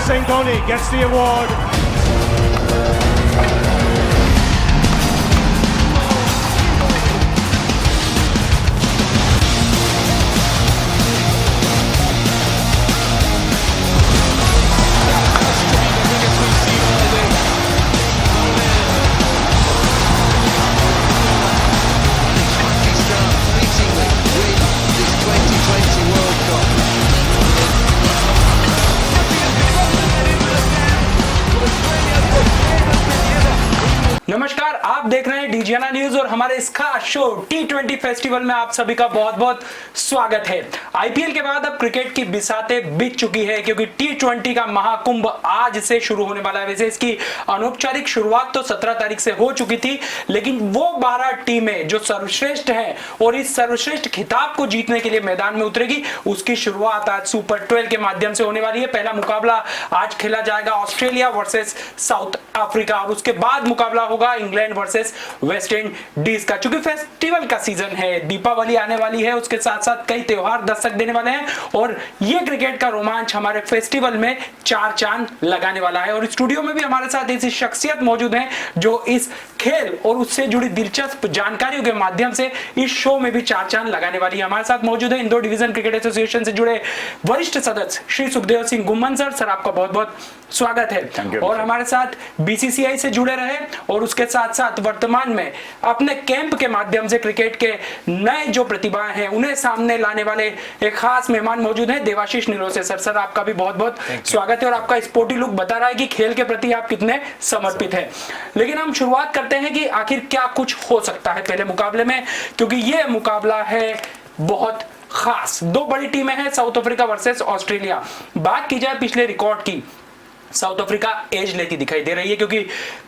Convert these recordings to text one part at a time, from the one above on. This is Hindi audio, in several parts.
Singh Dhoni gets the award. नमस्कार, आप देख रहे हैं डीजीएनआ न्यूज और हमारे इस खास शो T20 फेस्टिवल में आप सभी का बहुत बहुत स्वागत है। आईपीएल के बाद अब क्रिकेट की बिसातें बीत चुकी है क्योंकि T20 का महाकुंभ आज से शुरू होने वाला है। वैसे इसकी अनौपचारिक शुरुआत तो 17 तारीख से हो चुकी थी, लेकिन वो 12 टीमें जो सर्वश्रेष्ठ हैं और इस सर्वश्रेष्ठ खिताब को जीतने के लिए मैदान में उतरेगी, उसकी शुरुआत आज सुपर 12 के माध्यम से होने वाली है। पहला मुकाबला आज खेला जाएगा ऑस्ट्रेलिया वर्सेस साउथ अफ्रीका और उसके बाद मुकाबला होगा इंग्लैंड वर्सेस वेस्ट इंडीज का। चूंकि फेस्टिवल का सीजन है, दीपावली आने वाली है, उसके साथ साथ कई त्योहार दस्तक देने वाले हैं और ये क्रिकेट का रोमांच हमारे फेस्टिवल में चार चांद लगाने वाला है। और स्टूडियो में भी हमारे साथ ऐसी शख्सियत मौजूद हैं जो इस खेल और उससे जुड़ी दिलचस्प जानकारियों के माध्यम से इस शो में भी चार चांद लगाने वाली है। हमारे साथ मौजूद है इंदौर डिवीजन क्रिकेट एसोसिएशन से जुड़े वरिष्ठ सदस्य श्री सुखदेव सिंह गुम्मन सर आपका बहुत बहुत स्वागत है। और हमारे साथ बीसीसीआई से जुड़े रहे और उसके साथ साथ वर्तमान में अपने कैंप के माध्यम से क्रिकेट के नए जो प्रतिभाएं हैं उन्हें सामने लाने वाले एक खास मेहमान मौजूद हैं, देवाशीष निरोसे सर आपका भी बहुत बहुत स्वागत है। और आपका स्पोर्टी लुक बता रहा है कि खेल के प्रति आप कितने समर्पित हैं। लेकिन हम शुरुआत करते हैं कि आखिर क्या कुछ हो सकता है पहले मुकाबले में, क्योंकि ये मुकाबला है बहुत खास। दो बड़ी टीमें हैं, साउथ अफ्रीका वर्सेस ऑस्ट्रेलिया। बात की जाए पिछले रिकॉर्ड की, साउथ अफ्रीका एज लेती दिखाई दे रही है क्योंकि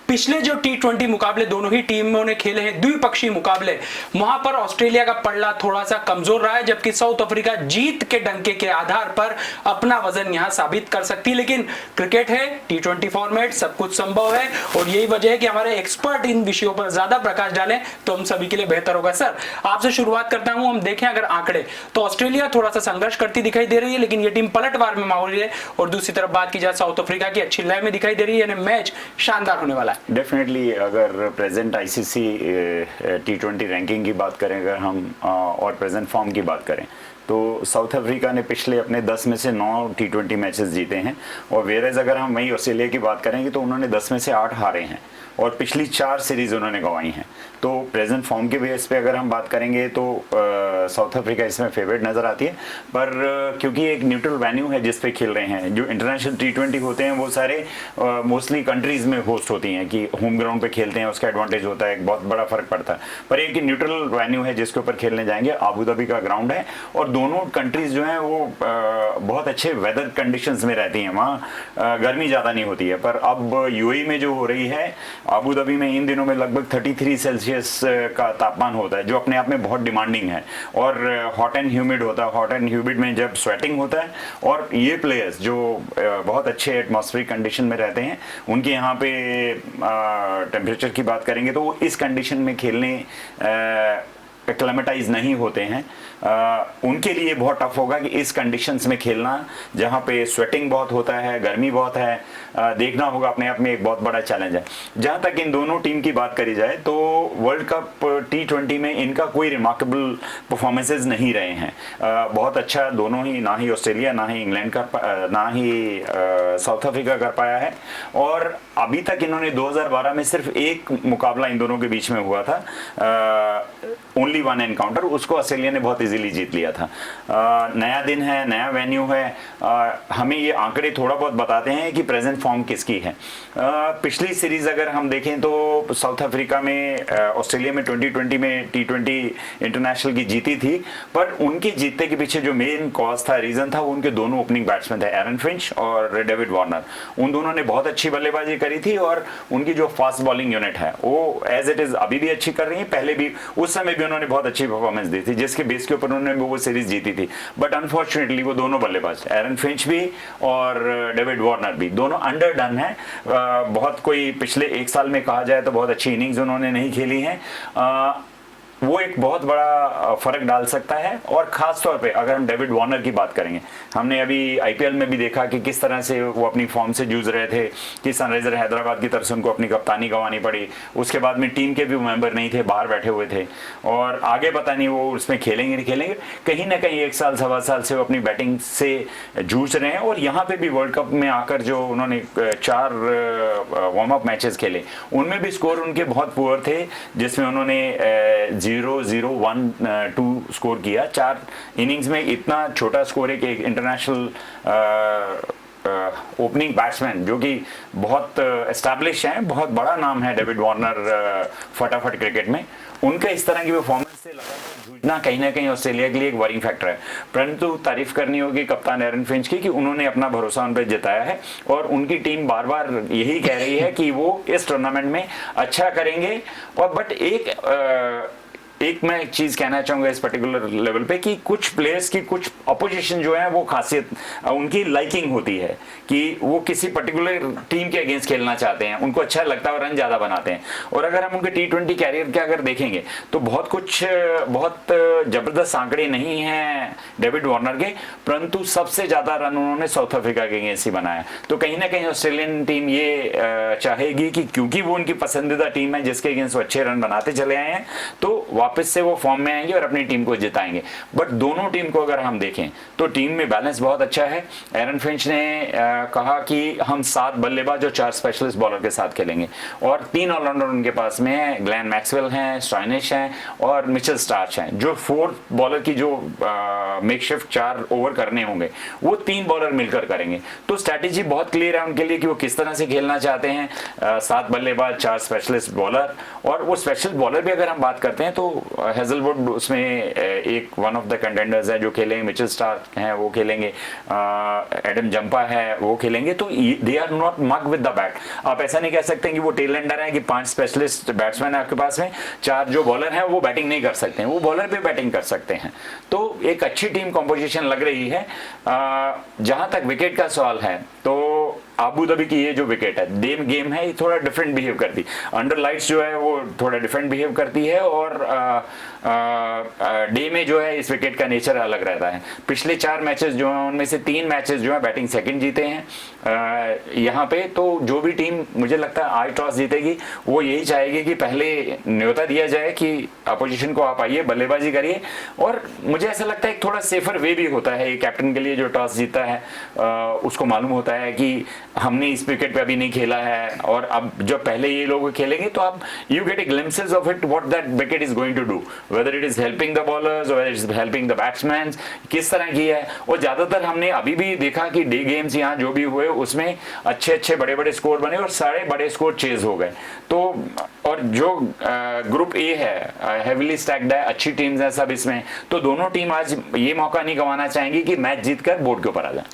पिछले जो T20 मुकाबले दोनों ही टीमों ने खेले हैं, द्विपक्षीय मुकाबले, वहां पर ऑस्ट्रेलिया का पल्ला थोड़ा सा कमजोर रहा है, जबकि साउथ अफ्रीका जीत के डंके के आधार पर अपना वजन यहां साबित कर सकती है। लेकिन क्रिकेट है, T20 फॉर्मेट, सब कुछ संभव है और यही वजह है कि हमारे एक्सपर्ट इन विषयों पर ज्यादा प्रकाश डालें तो हम सभी के लिए बेहतर होगा। सर, आपसे शुरुआत करता हूं। हम देखें अगर आंकड़े तो ऑस्ट्रेलिया थोड़ा सा संघर्ष करती दिखाई दे रही है, लेकिन ये टीम पलटवार में माहौल है। और दूसरी तरफ बात की जाए साउथ अफ्रीका की, अच्छी लय में दिखाई दे रही है, मैच शानदार होने वाला है। डेफिनेटली अगर प्रेजेंट आईसीसी T20 रैंकिंग की बात करें, अगर हम और प्रेजेंट फॉर्म की बात करें तो साउथ अफ्रीका ने पिछले अपने 10 में से 9 T20 मैचेस जीते हैं और वेरेज अगर हम वही ऑस्ट्रेलिया की बात करेंगे तो उन्होंने 10 में से 8 हारे हैं और पिछली 4 सीरीज उन्होंने गंवाई हैं। तो प्रेजेंट फॉर्म के बेस पे अगर हम बात करेंगे तो साउथ अफ्रीका इसमें फेवरेट नज़र आती है, पर क्योंकि एक न्यूट्रल वेन्यू है जिस पे खेल रहे हैं, जो इंटरनेशनल T20 होते हैं वो सारे मोस्टली कंट्रीज़ में होस्ट होती हैं कि होम ग्राउंड पे खेलते हैं, उसका एडवांटेज होता है, एक बहुत बड़ा फ़र्क पड़ता है। पर एक न्यूट्रल वेन्यू है जिसके ऊपर खेलने जाएंगे, आबू धाबी का ग्राउंड है और दोनों कंट्रीज़ जो हैं वो बहुत अच्छे वेदर कंडीशंस में रहती हैं, वहाँ गर्मी ज़्यादा नहीं होती है। पर अब यूएई में जो हो रही है, आबू धाबी में इन दिनों में लगभग 33 सेल्सियस का तापमान होता है, जो अपने आप में बहुत डिमांडिंग है और हॉट एंड ह्यूमिड होता है। हॉट एंड ह्यूमिड में जब स्वेटिंग होता है और ये प्लेयर्स जो बहुत अच्छे एटमॉस्फेरिक कंडीशन में रहते हैं, उनके यहाँ पे टेम्परेचर की बात करेंगे तो वो इस कंडीशन में खेलने एक्लेमेटाइज नहीं होते हैं। उनके लिए बहुत टफ होगा कि इस कंडीशंस में खेलना जहाँ पे स्वेटिंग बहुत होता है, गर्मी बहुत है, देखना होगा, अपने आप में एक बहुत बड़ा चैलेंज है। जहाँ तक इन दोनों टीम की बात करी जाए तो वर्ल्ड कप T20 में इनका कोई रिमार्केबल परफॉर्मेंसेज नहीं रहे हैं। बहुत अच्छा दोनों ही, ना ही ऑस्ट्रेलिया ना ही इंग्लैंड ना ही साउथ अफ्रीका कर पाया है और अभी तक इन्होंने 2012 में सिर्फ एक मुकाबला इन दोनों के बीच में हुआ था, ओनली वन एनकाउंटर, उसको ऑस्ट्रेलिया ने बहुत इजीली जीत लिया था। नया दिन है, नया वेन्यू है, हमें ये आंकड़े थोड़ा बहुत बताते हैं कि प्रेजेंट फॉर्म किसकी है। पिछली सीरीज अगर हम देखें तो साउथ अफ्रीका में ऑस्ट्रेलिया में 2020 में T20 इंटरनेशनल की जीती थी, पर उनके जीतने के पीछे जो मेन कॉज था, रीजन था, वो उनके दोनों ओपनिंग बैट्समैन थे, एरन फिंच और डेविड वार्नर। उन दोनों ने बहुत अच्छी बल्लेबाजी करी थी और उनकी जो फास्ट बॉलिंग यूनिट है वो एज इट इज अभी भी अच्छी कर रही है, पहले भी उस समय भी उन्होंने बहुत अच्छी परफॉर्मेंस दी थी जिसके बेस के ऊपर उन्होंने वो सीरीज जीती थी। बट अनफॉर्चुनेटली वो दोनों बल्लेबाज, एरन फिंच भी और डेविड वार्नर भी, दोनों अंडरडन है। बहुत कोई पिछले एक साल में कहा जाए तो बहुत अच्छी इनिंग्स उन्होंने नहीं खेली हैं। वो एक बहुत बड़ा फर्क डाल सकता है। और खास तौर पे अगर हम डेविड वार्नर की बात करेंगे, हमने अभी आईपीएल में भी देखा कि किस तरह से वो अपनी फॉर्म से जूझ रहे थे कि सनराइजर हैदराबाद की तरफ से उनको अपनी कप्तानी गंवानी पड़ी। उसके बाद में टीम के भी मेंबर नहीं थे, बाहर बैठे हुए थे, और आगे पता नहीं वो उसमें खेलेंगे नहीं खेलेंगे। कहीं ना कहीं 1 साल सवा साल से वो अपनी बैटिंग से जूझ रहे हैं। और यहाँ पे भी वर्ल्ड कप में आकर जो उन्होंने 4 वार्म अप मैचेस खेले, उनमें भी स्कोर उनके बहुत पुअर थे, जिसमें उन्होंने 0-0-1-2 स्कोर किया। 4 इनिंग्स में इतना छोटा स्कोर है कि एक इंटरनेशनल ओपनिंग बैट्समैन जो कि बहुत एस्टैब्लिश हैं, बहुत बड़ा नाम है डेविड वार्नर फटाफट क्रिकेट में, उनका इस तरह की परफॉर्मेंस से लगातार जूझना कहीं ना कहीं ऑस्ट्रेलिया के लिए एक वरिंग फैक्टर है। परंतु तारीफ करनी होगी कप्तान एरन फिंच की कि उन्होंने अपना भरोसा उन पर जताया है और उनकी टीम बार बार यही कह रही है कि वो इस टूर्नामेंट में अच्छा करेंगे। और बट एक मैं एक चीज कहना चाहूंगा इस पर्टिकुलर लेवल पे कि कुछ प्लेयर्स की कुछ अपोजिशन जो है वो खासियत उनकी लाइकिंग होती है कि वो किसी पर्टिकुलर टीम के अगेंस्ट खेलना चाहते हैं, उनको अच्छा लगता है और रन ज्यादा बनाते हैं। और अगर हम उनके T20 कैरियर के अगर देखेंगे तो बहुत जबरदस्त आंकड़े नहीं हैं डेविड वार्नर के, परंतु सबसे ज्यादा रन उन्होंने साउथ अफ्रीका के अगेंस्ट ही बनाया। तो कहीं ना कहीं ऑस्ट्रेलियन टीम ये चाहेगी कि क्योंकि वो उनकी पसंदीदा टीम है जिसके अगेंस्ट वो अच्छे रन बनाते चले आए हैं, तो वापस से वो फॉर्म में आएंगे और अपनी टीम को जिताएंगे। बट दोनों टीम को अगर हम देखें तो टीम में बैलेंस बहुत अच्छा है। एरन फिंच ने कहा कि हम 7 बल्लेबाज और 4 स्पेशलिस्ट बॉलर के साथ खेलेंगे और 3 ऑलराउंडर उनके पास में है, ग्लेन मैक्सवेल हैं, स्टॉइनिश हैं और मिचेल स्टार्च हैं। जो 4 बॉलर की जो मेकशिफ्ट 4 ओवर करने होंगे वो 3 बॉलर मिलकर करेंगे। तो स्ट्रैटेजी बहुत क्लियर है उनके लिए कि वो किस तरह से खेलना चाहते हैं। 7 बल्लेबाज 4 स्पेशलिस्ट बॉलर, और वो स्पेशलिस्ट बॉलर भी अगर हम बात करते हैं तो हेजलवुड उसमें एक वन ऑफ द कंटेंडर्स है जो खेलेंगे, मिचेल स्टार्क हैं वो खेलेंगे, एडम जंपा है वो खेलेंगे। तो they are not mug with the bat. आप ऐसा नहीं कह सकते कि वो टेल एंडर है कि 5 स्पेशलिस्ट बैट्समैन है आपके पास में, 4 जो बॉलर हैं वो बैटिंग नहीं कर सकते हैं, वो बॉलर पे बैटिंग कर सकते हैं। तो एक अच्छी टीम कॉम्पोजिशन लग रही है। जहां तक विकेट का सवाल है तो आबू धाबी की ये जो विकेट है, डे गेम है, ये थोड़ा डिफरेंट बिहेव करती, अंडर लाइट्स जो है वो थोड़ा डिफरेंट बिहेव करती है, और डे में जो है इस विकेट का नेचर अलग रहता है। पिछले 4 मैचेस जो हैं उनमें से 3 मैचेस जो है बैटिंग सेकंड जीते हैं यहाँ पे। तो जो भी टीम मुझे लगता है आई टॉस जीतेगी वो यही चाहेगी कि पहले न्योता दिया जाए कि अपोजिशन को आप आइए बल्लेबाजी करिए। और मुझे ऐसा लगता है एक थोड़ा सेफर वे भी होता है कैप्टन के लिए जो टॉस जीता है, उसको मालूम होता है कि हमने इस विकेट पे अभी नहीं खेला है, और अब जब पहले ये लोग खेलेंगे तो आप you get a glimpses of it what that wicket is going to do, whether it is helping the bowlers और it is helping the batsman, किस तरह की है। और ज्यादातर हमने अभी भी देखा कि डे गेम्स यहाँ जो भी हुए उसमें अच्छे बड़े बड़े स्कोर बने और सारे बड़े स्कोर चेज हो गए। तो और जो ग्रुप ए है हेवीली स्टैक्ड है, अच्छी टीम्स हैं सब इसमें, तो दोनों टीम आज ये मौका नहीं गंवाना चाहेंगी कि मैच जीतकर बोर्ड के ऊपर आ जाए।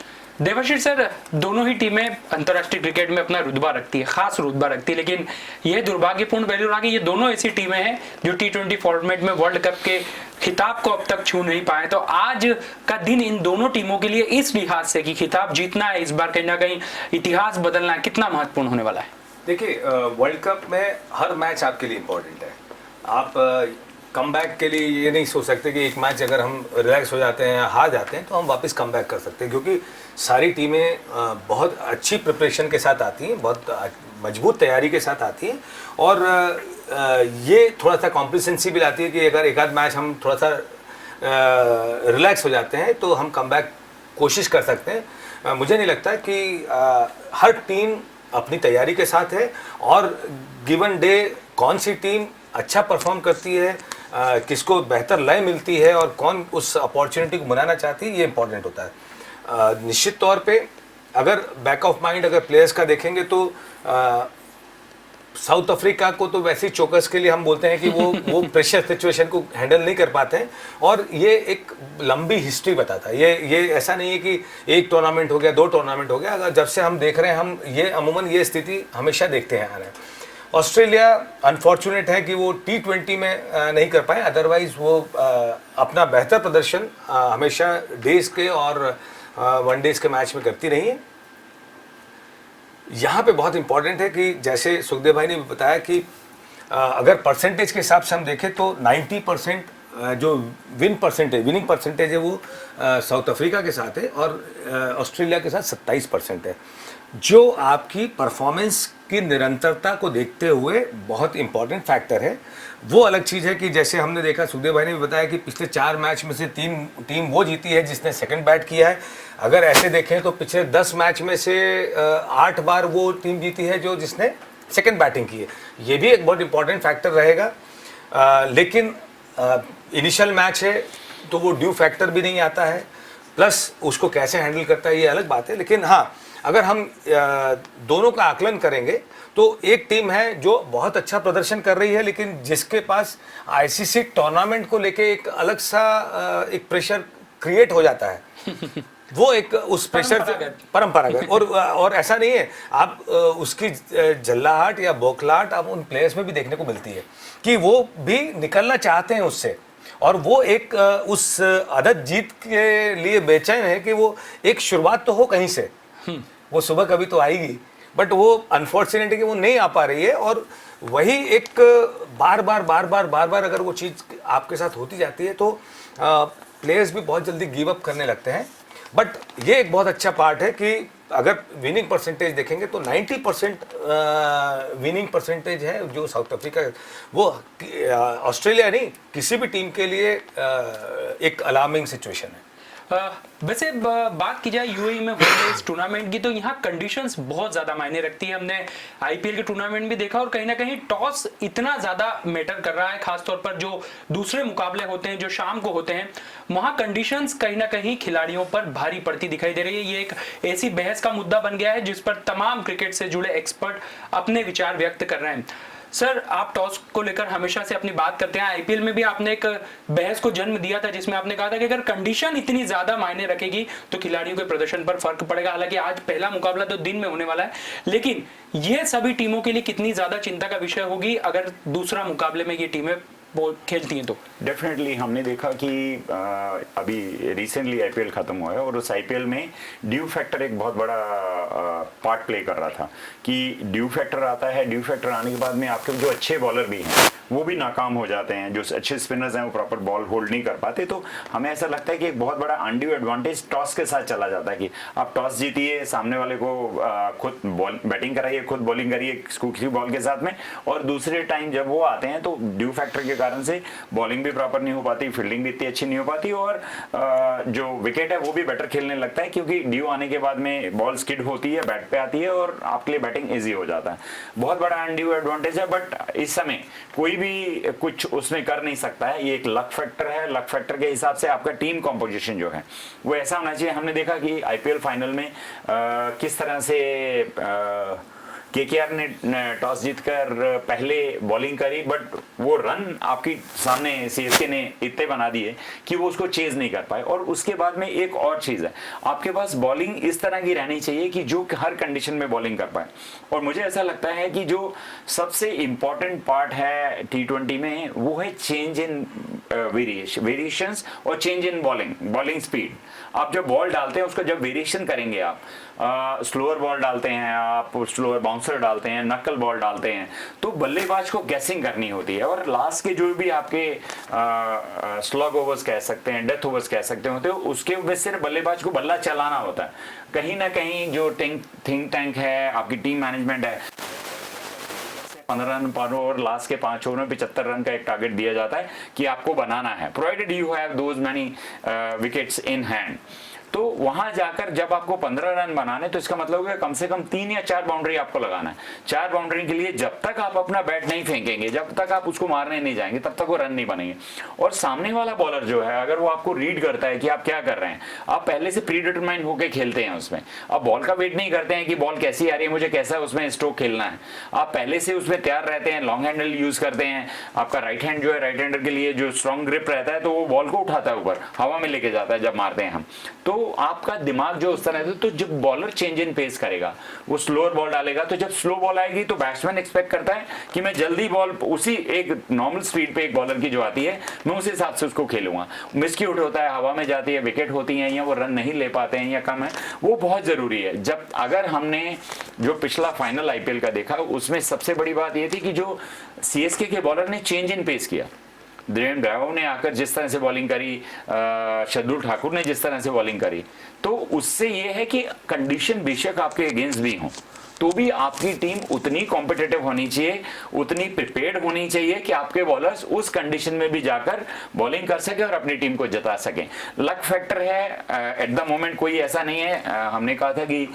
देवाशीष सर, दोनों ही टीमें अंतर्राष्ट्रीय क्रिकेट में अपना रुतबा रखती है, खास रुतबा रखती है, लेकिन ये दुर्भाग्यपूर्ण पहलू रहा कि ये दोनों ऐसी टीमें हैं जो T20 फॉर्मेट में वर्ल्ड कप के खिताब को अब तक छू नहीं पाए। तो आज का दिन इन दोनों टीमों के लिए इस लिहाज से कि खिताब जीतना है इस बार, कहीं ना कहीं इतिहास बदलना है, कितना महत्वपूर्ण होने वाला है? देखिए, वर्ल्ड कप में हर मैच आपके लिए इम्पोर्टेंट है। आप कमबैक के लिए ये नहीं सोच सकते कि एक मैच अगर हम रिलैक्स हो जाते हैं या हार जाते हैं तो हम वापस कमबैक कर सकते हैं, क्योंकि सारी टीमें बहुत अच्छी प्रिपरेशन के साथ आती हैं, बहुत मजबूत तैयारी के साथ आती हैं, और ये थोड़ा सा कॉम्प्लिसेंसी भी लाती है कि अगर एक आध मैच हम थोड़ा सा रिलैक्स हो जाते हैं तो हम कमबैक कोशिश कर सकते हैं। मुझे नहीं लगता कि हर टीम अपनी तैयारी के साथ है, और गिवन डे कौन सी टीम अच्छा परफॉर्म करती है, किसको बेहतर लय मिलती है और कौन उस अपॉर्चुनिटी को बनाना चाहती है, ये इंपॉर्टेंट होता है। निश्चित तौर पे अगर बैक ऑफ माइंड अगर प्लेयर्स का देखेंगे तो साउथ अफ्रीका को तो वैसे ही चोकर्स के लिए हम बोलते हैं कि वो प्रेशर सिचुएशन को हैंडल नहीं कर पाते हैं, और ये एक लंबी हिस्ट्री बताता है। ये ऐसा नहीं है कि एक टूर्नामेंट हो गया, 2 टूर्नामेंट हो गया। अगर जब से हम देख रहे हैं, हम ये अमूमन ये स्थिति हमेशा देखते हैं आ रहे हैं। ऑस्ट्रेलिया अनफॉर्चुनेट है कि वो T20 में नहीं कर पाए, अदरवाइज वो अपना बेहतर प्रदर्शन हमेशा डेज के और वनडेज के मैच में करती रही है। यहाँ पे बहुत इंपॉर्टेंट है कि जैसे सुखदेव भाई ने भी बताया कि अगर परसेंटेज के हिसाब से हम देखें तो 90% जो विनिंग परसेंटेज है वो साउथ अफ्रीका के साथ है और ऑस्ट्रेलिया के साथ 27% है, जो आपकी परफॉर्मेंस की निरंतरता को देखते हुए बहुत इंपॉर्टेंट फैक्टर है। वो अलग चीज़ है कि जैसे हमने देखा, सुखदेव भाई ने भी बताया कि पिछले 4 मैच में से 3 टीम वो जीती है जिसने सेकंड बैट किया है। अगर ऐसे देखें तो पिछले 10 मैच में से 8 बार वो टीम जीती है जो जिसने सेकंड बैटिंग की है। ये भी एक बहुत इंपॉर्टेंट फैक्टर रहेगा। लेकिन इनिशियल मैच है तो वो ड्यू फैक्टर भी नहीं आता है, प्लस उसको कैसे हैंडल करता है ये अलग बात है। लेकिन हाँ, अगर हम दोनों का आकलन करेंगे तो एक टीम है जो बहुत अच्छा प्रदर्शन कर रही है, लेकिन जिसके पास आईसीसी टूर्नामेंट को लेके एक अलग सा एक प्रेशर क्रिएट हो जाता है। वो एक उस प्रेशर परंपरागत और ऐसा नहीं है, आप उसकी जल्लाहट या बौखलाहट आप उन प्लेयर्स में भी देखने को मिलती है कि वो भी निकलना चाहते हैं उससे, और वो एक उस आदत जीत के लिए बेचैन है कि वो एक शुरुआत तो हो कहीं से, वो सुबह कभी तो आएगी, बट वो अनफॉर्चुनेट है कि वो नहीं आ पा रही है। और वही एक बार बार अगर वो चीज़ आपके साथ होती जाती है तो प्लेयर्स भी बहुत जल्दी गिव अप करने लगते हैं। बट ये एक बहुत अच्छा पार्ट है कि अगर विनिंग परसेंटेज देखेंगे तो 90% विनिंग परसेंटेज है जो साउथ अफ्रीका, वो ऑस्ट्रेलिया नहीं, किसी भी टीम के लिए एक अलार्मिंग सिचुएशन है। वैसे बात की जाए यूएई में हो रहे इस टूर्नामेंट की, तो यहाँ कंडीशंस बहुत ज्यादा मायने रखती है। हमने आईपीएल के टूर्नामेंट भी देखा और कहीं ना कहीं टॉस इतना ज्यादा मैटर कर रहा है, खासतौर पर जो दूसरे मुकाबले होते हैं जो शाम को होते हैं, वहां कंडीशंस कहीं ना कहीं खिलाड़ियों पर भारी पड़ती दिखाई दे रही है। ये एक ऐसी बहस का मुद्दा बन गया है जिस पर तमाम क्रिकेट से जुड़े एक्सपर्ट अपने विचार व्यक्त कर रहे हैं। सर, आप टॉस को लेकर हमेशा से अपनी बात करते हैं। आईपीएल में भी आपने एक बहस को जन्म दिया था जिसमें आपने कहा था कि अगर कंडीशन इतनी ज्यादा मायने रखेगी तो खिलाड़ियों के प्रदर्शन पर फर्क पड़ेगा। हालांकि आज पहला मुकाबला तो दिन में होने वाला है, लेकिन यह सभी टीमों के लिए कितनी ज्यादा चिंता का विषय होगी अगर दूसरा मुकाबले में ये टीमें वो खेलती हैं तो? डेफिनेटली हमने देखा कि अभी रिसेंटली आईपीएल खत्म हुआ है और उस आईपीएल में ड्यू फैक्टर एक बहुत बड़ा पार्ट प्ले कर रहा था कि ड्यू फैक्टर आता है, ड्यू फैक्टर आने के बाद में आपके जो अच्छे बॉलर भी हैं वो भी नाकाम हो जाते हैं, जो अच्छे स्पिनर्स हैं वो प्रॉपर बॉल होल्ड नहीं कर पाते। तो हमें ऐसा लगता है कि एक बहुत बड़ा अनड्यू एडवांटेज टॉस के साथ चला जाता है कि आप टॉस जीतिए, सामने वाले को खुद बैटिंग कराइए, खुद बॉलिंग करिए किसी बॉल के साथ में, और दूसरे टाइम जब वो आते हैं तो ड्यू फैक्टर के कारण से बॉलिंग भी प्रॉपर नहीं हो पाती, फील्डिंग भी इतनी अच्छी नहीं हो पाती और जो विकेट है वो भी बेटर खेलने लगता है क्योंकि ड्यू आने के बाद में बॉल स्किड होती है, बैट पे आती है और आपके लिए बैटिंग ईजी हो जाता है। बहुत बड़ा अनड्यू एडवांटेज है, बट इस समय कोई भी कुछ उसमें कर नहीं सकता है। ये एक लक फैक्टर है। लक फैक्टर के हिसाब से आपका टीम कॉम्पोजिशन जो है वो ऐसा होना चाहिए। हमने देखा कि आईपीएल फाइनल में किस तरह से केकेआर ने टॉस जीतकर पहले बॉलिंग करी, बट वो रन आपकी सामने सीएसके ने इतने बना दिए कि वो उसको चेज नहीं कर पाए। और उसके बाद में एक और चीज है, आपके पास बॉलिंग इस तरह की रहनी चाहिए कि जो हर कंडीशन में बॉलिंग कर पाए। और मुझे ऐसा लगता है कि जो सबसे इंपॉर्टेंट पार्ट है T20 में वो है चेंज इन वेरिएशंस और चेंज इन बॉलिंग स्पीड। आप जब बॉल डालते हैं उसका जब वेरिएशन करेंगे, आप स्लोअर बॉल डालते हैं, आप स्लोअर बाउंसर डालते हैं, नकल बॉल डालते हैं, तो बल्लेबाज को गैसिंग करनी होती है। और लास्ट के जो भी आपके स्लग ओवर्स कह सकते हैं, डेथ ओवर्स कह सकते होते हैं, उसके में सिर्फ बल्लेबाज को बल्ला चलाना होता है। कहीं ना कहीं जो थिंक टैंक है, आपकी टीम मैनेजमेंट है, 15 रन पर ओवर, लास्ट के 5 ओवर में 75 रन का एक टारगेट दिया जाता है कि आपको बनाना है, provided you have those many wickets in hand. तो वहां जाकर जब आपको 15 रन बनाने, तो इसका मतलब है कम से कम 3 या 4 बाउंड्री आपको लगाना है। 4 बाउंड्री के लिए जब तक आप अपना बैट नहीं फेंकेंगे, जब तक आप उसको मारने नहीं जाएंगे, तब तक वो रन नहीं बनेंगे। और सामने वाला बॉलर जो है, अगर वो आपको रीड करता है कि आप क्या कर रहे हैं, आप पहले से प्री डिटरमाइन होकर खेलते हैं उसमें, आप बॉल का वेट नहीं करते हैं कि बॉल कैसी आ रही है, मुझे कैसा उसमें स्ट्रोक खेलना है, आप पहले से उसमें तैयार रहते हैं, लॉन्ग हैंडल यूज करते हैं। आपका राइट हैंड जो है, राइट हैंडर के लिए जो स्ट्रॉन्ग ग्रिप रहता है, तो वो बॉल को उठाता है ऊपर, हवा में लेके जाता है जब मारते हैं हम। तो तो आपका दिमाग जो उस तरह से, तो जब बॉलर चेंज इन पेस करेगा, वो स्लोअर बॉल डालेगा, तो जब स्लो बॉल आएगी तो बैट्समैन एक्सपेक्ट करता है कि मैं जल्दी बॉल उसी एक नॉर्मल स्पीड पे एक बॉलर की जो आती है मैं उस हिसाब से उसको खेलूंगा। मिसक्यूट होता है, हवा में जाती है, विकेट होती है, या वो रन नहीं ले पाते हैं या कम है, वो बहुत जरूरी है। जब अगर हमने जो पिछला फाइनल आईपीएल का देखा, उसमें सबसे बड़ी बात ये थी कि जो सीएसके के बॉलर ने चेंज इन पेस किया, देवेंद्र ब्रावो ने आकर जिस तरह से बॉलिंग करी, शार्दुल ठाकुर ने जिस तरह से बॉलिंग करी, तो उससे ये है कि कंडीशन बेशक आपके अगेंस्ट भी हो तो भी आपकी टीम उतनी कॉम्पिटिटिव होनी चाहिए, उतनी प्रिपेयर्ड होनी चाहिए कि आपके बॉलर्स उस कंडीशन में भी जाकर बॉलिंग कर सके और अपनी टीम को जिता सकें। लक फैक्टर है एट द मोमेंट, कोई ऐसा नहीं है। हमने कहा था कि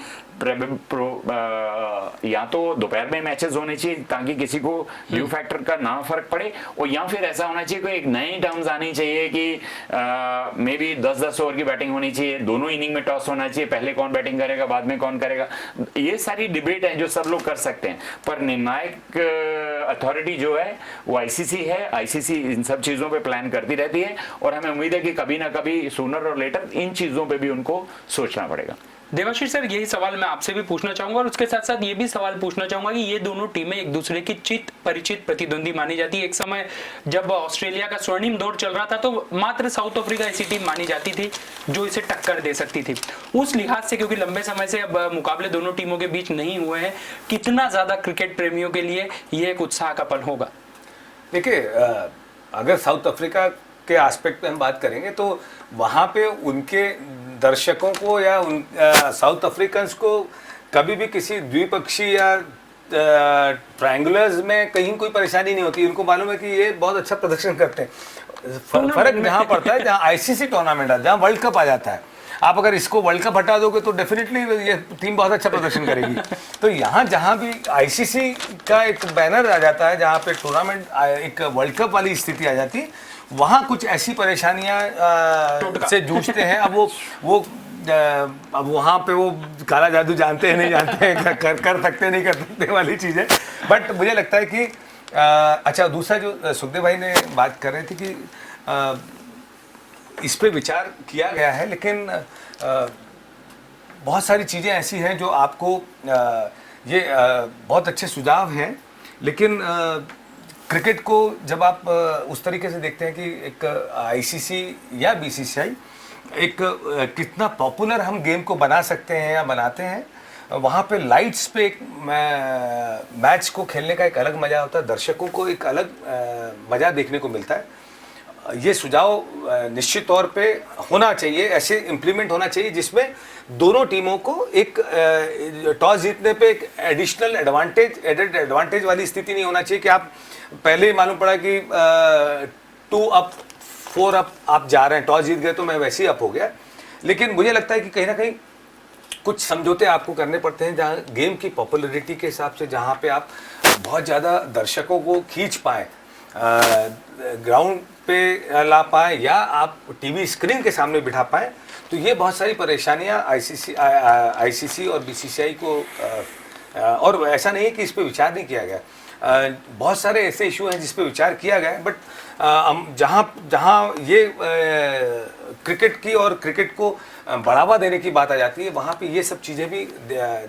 या तो दोपहर में मैचेस होने चाहिए ताकि किसी को ड्यू फैक्टर का ना फर्क पड़े, और या फिर ऐसा होना चाहिए कोई एक नई टर्म्स आनी चाहिए कि मे बी 10-10 ओवर की बैटिंग होनी चाहिए, दोनों इनिंग में टॉस होना चाहिए, पहले कौन बैटिंग करेगा बाद में कौन करेगा। ये सारी डिबेट है जो सब लोग कर सकते हैं, पर निर्णायक अथॉरिटी जो है वो आईसीसी है। आईसीसी इन सब चीजों पे प्लान करती रहती है और हमें उम्मीद है कि कभी ना कभी सूनर और लेटर इन चीजों पे भी उनको सोचना पड़ेगा। देवाशीष सर, यही सवाल मैं आपसे भी पूछना चाहूंगा और उसके साथ साथ ये भी सवाल पूछना चाहूंगा कि ये दोनों टीमें एक दूसरे की चित परिचित प्रतिद्वंदी मानी जाती है। एक समय जब ऑस्ट्रेलिया का स्वर्णिम दौर चल रहा था तो मात्र साउथ अफ्रीका ऐसी टीम मानी जाती थी जो इसे टक्कर दे सकती थी। उस लिहाज से, क्योंकि लंबे समय से अब मुकाबले दोनों टीमों के बीच नहीं हुए हैं, कितना ज्यादा क्रिकेट प्रेमियों के लिए ये एक उत्साह का पल होगा? देखिए, अगर साउथ अफ्रीका के एस्पेक्ट पे हम बात करेंगे तो वहाँ पे उनके दर्शकों को या उन साउथ अफ्रीकन्स को कभी भी किसी द्विपक्षीय या ट्रायंगुलर्स में कहीं कोई परेशानी नहीं होती। उनको मालूम है कि ये बहुत अच्छा प्रदर्शन करते हैं। फर्क जहाँ पड़ता है जहाँ आईसीसी टूर्नामेंट है, जहाँ वर्ल्ड कप आ जाता है, आप अगर इसको वर्ल्ड कप हटा दोगे तो डेफिनेटली ये टीम बहुत अच्छा प्रदर्शन करेगी। तो यहाँ जहाँ भी आईसीसी का एक बैनर आ जाता है, जहाँ पे टूर्नामेंट एक वर्ल्ड कप वाली स्थिति आ जाती है, वहाँ कुछ ऐसी परेशानियाँ से जूझते हैं। अब अब वहाँ पे वो काला जादू जानते हैं नहीं जानते हैं, कर सकते नहीं कर सकते वाली चीज़ है। बट मुझे लगता है कि अच्छा, दूसरा जो सुखदेव भाई ने बात कर रहे थे कि इस पे विचार किया गया है, लेकिन बहुत सारी चीज़ें ऐसी हैं जो आपको ये बहुत अच्छे सुझाव हैं, लेकिन क्रिकेट को जब आप उस तरीके से देखते हैं कि एक आईसीसी या बीसीसीआई एक कितना पॉपुलर हम गेम को बना सकते हैं या बनाते हैं, वहाँ पे लाइट्स पे एक मैच को खेलने का एक अलग मज़ा होता है, दर्शकों को एक अलग मज़ा देखने को मिलता है। ये सुझाव निश्चित तौर पे होना चाहिए, ऐसे इम्प्लीमेंट होना चाहिए जिसमें दोनों टीमों को एक टॉस जीतने पे एक एडिशनल एडेड एडवांटेज वाली स्थिति नहीं होना चाहिए कि आप पहले ही मालूम पड़ा कि 2 अप 4 अप आप जा रहे हैं, टॉस जीत गए तो मैं वैसे ही अप हो गया। लेकिन मुझे लगता है कि कहीं ना कहीं कुछ समझौते आपको करने पड़ते हैं, जहाँ गेम की पॉपुलैरिटी के हिसाब से, जहाँ पे आप बहुत ज़्यादा दर्शकों को खींच पाएँ, ग्राउंड पे ला पाएँ या आप टीवी स्क्रीन के सामने बिठा पाएँ। तो ये बहुत सारी परेशानियाँ आईसीसी और बीसीसीआई को, और ऐसा नहीं है कि इस पे विचार नहीं किया गया, बहुत सारे ऐसे इशू हैं जिस पे विचार किया गया है। बट जहाँ ये क्रिकेट की और क्रिकेट को बढ़ावा देने की बात आ जाती है, वहाँ पे ये सब चीज़ें भी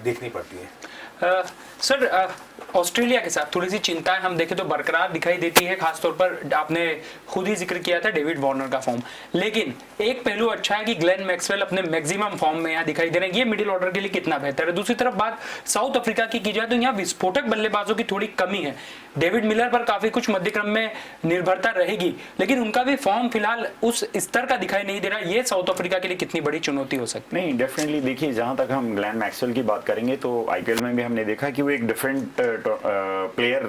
देखनी पड़ती हैं। सर, ऑस्ट्रेलिया के साथ थोड़ी सी चिंताएं हम देखें तो बरकरार दिखाई देती है, खासतौर पर आपने खुद ही जिक्र किया था डेविड वार्नर का फॉर्म। लेकिन एक पहलू अच्छा है कि ग्लेन मैक्सवेल अपने मैक्सिमम फॉर्म में यहाँ दिखाई दे रहे हैं। ये मिडिल ऑर्डर के लिए कितना बेहतर है। दूसरी तरफ बात साउथ अफ्रीका की जाए तो यहाँ विस्फोटक बल्लेबाजों की थोड़ी कमी है। डेविड मिलर पर काफी कुछ मध्यक्रम में निर्भरता रहेगी, लेकिन उनका भी फॉर्म फिलहाल उस स्तर का दिखाई नहीं दे रहा। ये साउथ अफ्रीका के लिए कितनी बड़ी चुनौती हो सकती है? नहीं, डेफिनेटली देखिए, जहां तक हम ग्लेन मैक्सवेल की बात करेंगे तो आईपीएल में भी हमने देखा कि वो एक डिफरेंट प्लेयर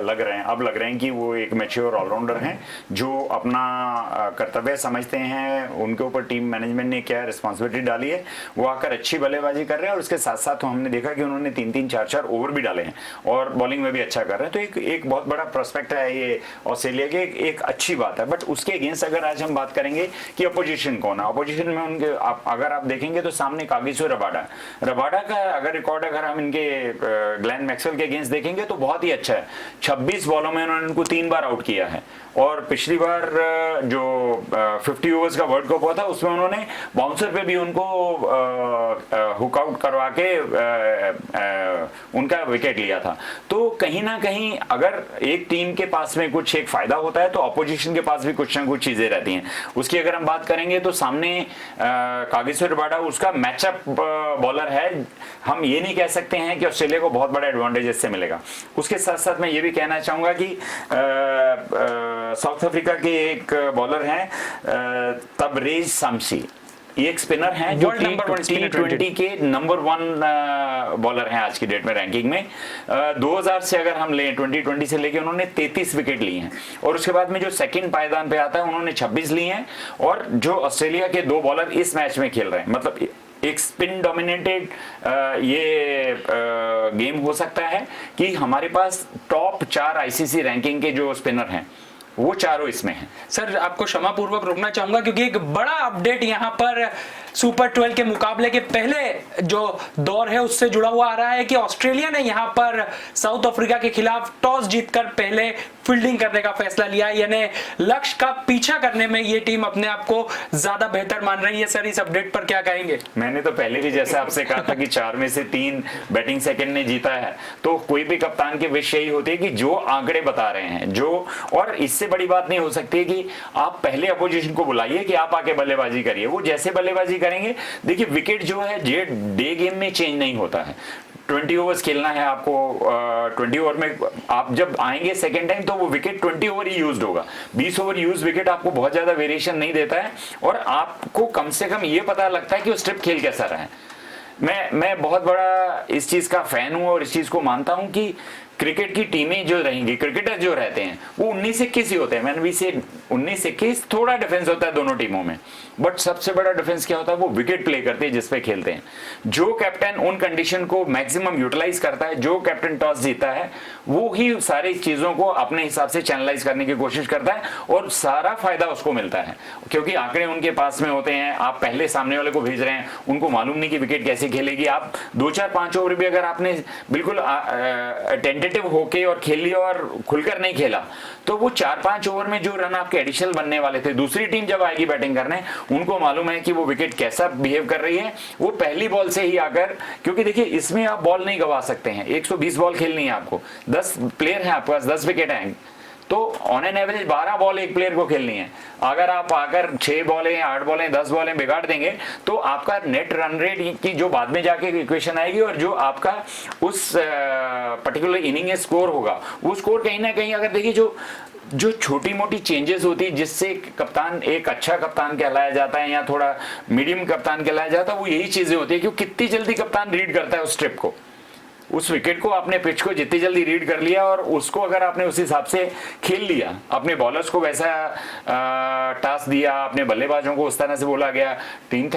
लग रहे हैं कि वो एक मैच्योर ऑलराउंडर हैं जो अपना कर्तव्य समझते हैं। उनके ऊपर टीम मैनेजमेंट ने क्या रिस्पॉन्सिबिलिटी डाली है, वो आकर अच्छी बल्लेबाजी कर रहे हैं और उसके साथ साथ हमने देखा कि उन्होंने 3-3, 4-4 ओवर भी डाले हैं और बॉलिंग में भी अच्छा कर रहे हैं। तो एक बहुत बड़ा प्रोस्पेक्ट है ये ऑस्ट्रेलिया के, एक अच्छी बात है। बट उसके अगेंस्ट अगर आज हम बात करेंगे कि अपोजिशन कौन है, अपोजिशन में उनके अगर आप देखेंगे तो सामने कागिसो रबाडा का अगर रिकॉर्ड अगर हम इनके ग्लेन मैक्सवेल के अगेंस्ट अगेंस्ट देखेंगे तो बहुत ही अच्छा है। 26 बॉलों में उन्होंने उनको 3 बार आउट किया है, और पिछली बार जो 50 ओवर्स का वर्ल्ड कप हुआ था उसमें उन्होंने बाउंसर पे भी उनको हुक आउट करवा के उनका विकेट लिया था। तो कहीं ना कहीं अगर एक टीम के पास में कुछ एक फायदा होता है तो अपोजिशन के पास भी कुछ ना कुछ चीजें रहती हैं। उसकी अगर हम बात करेंगे तो सामने कागिसो रबाडा उसका मैचअप बॉलर है। हम ये नहीं कह सकते हैं कि ऑस्ट्रेलिया को बहुत बड़ा एडवांटेज इससे मिलेगा। उसके साथ साथ मैं ये भी कहना चाहूंगा कि साउथ अफ्रीका के एक बॉलर हैं तबरेज शमसी, ये एक स्पिनर हैं जो T20 के नंबर 1 बॉलर हैं आज की डेट में रैंकिंग में। 2000 से अगर हम लें 2020 से लेके उन्होंने 33 विकेट लिए हैं, और उसके बाद में जो सेकंड पायदान पे आता है उन्होंने 26 लिए हैं। और जो ऑस्ट्रेलिया के 2 बॉलर इस मैच में खेल रहे हैं, मतलब एक स्पिन डोमिनेटेड ये गेम हो सकता है कि हमारे पास टॉप 4 आईसीसी रैंकिंग के जो स्पिनर हैं वो चारों इसमें हैं। सर आपको क्षमा पूर्वक रोकना चाहूंगा क्योंकि एक बड़ा अपडेट यहाँ पर सुपर 12 के मुकाबले के पहले जो दौर है उससे जुड़ा हुआ आ रहा है कि ऑस्ट्रेलिया ने यहाँ पर साउथ अफ्रीका के खिलाफ टॉस जीतकर पहले फील्डिंग करने का फैसला लिया, यानी लक्ष्य का पीछा करने में ये टीम अपने आप को ज्यादा बेहतर मान रही है। सर इस अपडेट पर क्या कहेंगे? मैंने तो पहले भी जैसे आपसे कहा था कि 4 में से 3 बैटिंग सेकंड ने जीता है, तो कोई भी कप्तान की विश यही होती है कि जो आंकड़े बता रहे हैं जो, और इससे बड़ी बात नहीं हो सकती कि आप पहले अपोजिशन को बुलाइए कि आप आके बल्लेबाजी करिए। वो जैसे बल्लेबाजी करेंगे, देखिए विकेट जो है डे गेम में चेंज नहीं होता है। 20 ओवर्स खेलना है आपको, 20 ओवर में आप जब आएंगे सेकेंड टाइम तो वो विकेट 20 ओवर ही यूज्ड होगा। 20 ओवर यूज विकेट आपको बहुत ज्यादा वेरिएशन नहीं देता है, और आपको कम से कम ये पता लगता है कि वो स्ट्रिप खेल कैसा रहा है। मैं बहुत बड़ा इस चीज का फैन हूं और इस चीज को मानता हूं कि क्रिकेट की टीमें जो रहेंगी, क्रिकेटर जो रहते हैं वो 19-21 ही होते हैं। मैंने भी से 19-21 थोड़ा डिफेंस होता है दोनों टीमों में, बट सबसे बड़ा डिफेंस क्या होता है, वो विकेट प्ले करते हैं जिस पे खेलते हैं। जो कैप्टन उन कंडीशन को मैक्सिमम यूटिलाइज करता है, जो कैप्टन टॉस जीता है, वो ही सारी चीजों को अपने हिसाब से चैनलाइज करने की कोशिश करता है और सारा फायदा उसको मिलता है, क्योंकि आंकड़े उनके पास में होते हैं। आप पहले सामने वाले को भेज रहे हैं, उनको मालूम नहीं कि विकेट कैसे खेलेगी। आप 2-4-5 ओवर भी अगर आपने बिल्कुल टेंटेटिव होके और खेल लिया और खुलकर नहीं खेला, तो वो 4-5 ओवर में जो रन आपके एडिशनल बनने वाले थे, दूसरी टीम जब आएगी बैटिंग करने, उनको मालूम है कि वो विकेट कैसा बिहेव कर रही है। वो पहली बॉल से ही आकर, क्योंकि देखिए इसमें आप बॉल नहीं गवा सकते हैं, 120 बॉल खेलनी है आपको, 10 प्लेयर हैं आपके पास, 10 विकेट हैं, तो ऑन एन एवरेज 12 बॉल एक प्लेयर को खेलनी है। अगर आप आकर 6 बॉलें 8 बॉलें 10 बॉलें बिगाड़ देंगे तो आपका नेट रन रेट की जो बाद में जाके इक्वेशन आएगी और जो आपका उस पर्टिकुलर इनिंग में स्कोर होगा, वो स्कोर कहीं ना कहीं, अगर देखिए जो छोटी मोटी चेंजेस होती है जिससे कप्तान एक अच्छा कप्तान कहलाया जाता है या थोड़ा मीडियम कप्तान कहलाया जाता है, वो यही चीजें होती है कि कितनी जल्दी कप्तान रीड करता है उस ट्रिप को, उस विकेट को, आपने पिच को जितनी जल्दी रीड कर लिया और उसको अगर आपने उस हिसाब से खेल लिया, अपने बॉलर्स को वैसा टास्क दिया, अपने बल्लेबाजों को उस तरह से बोला गया, थिंक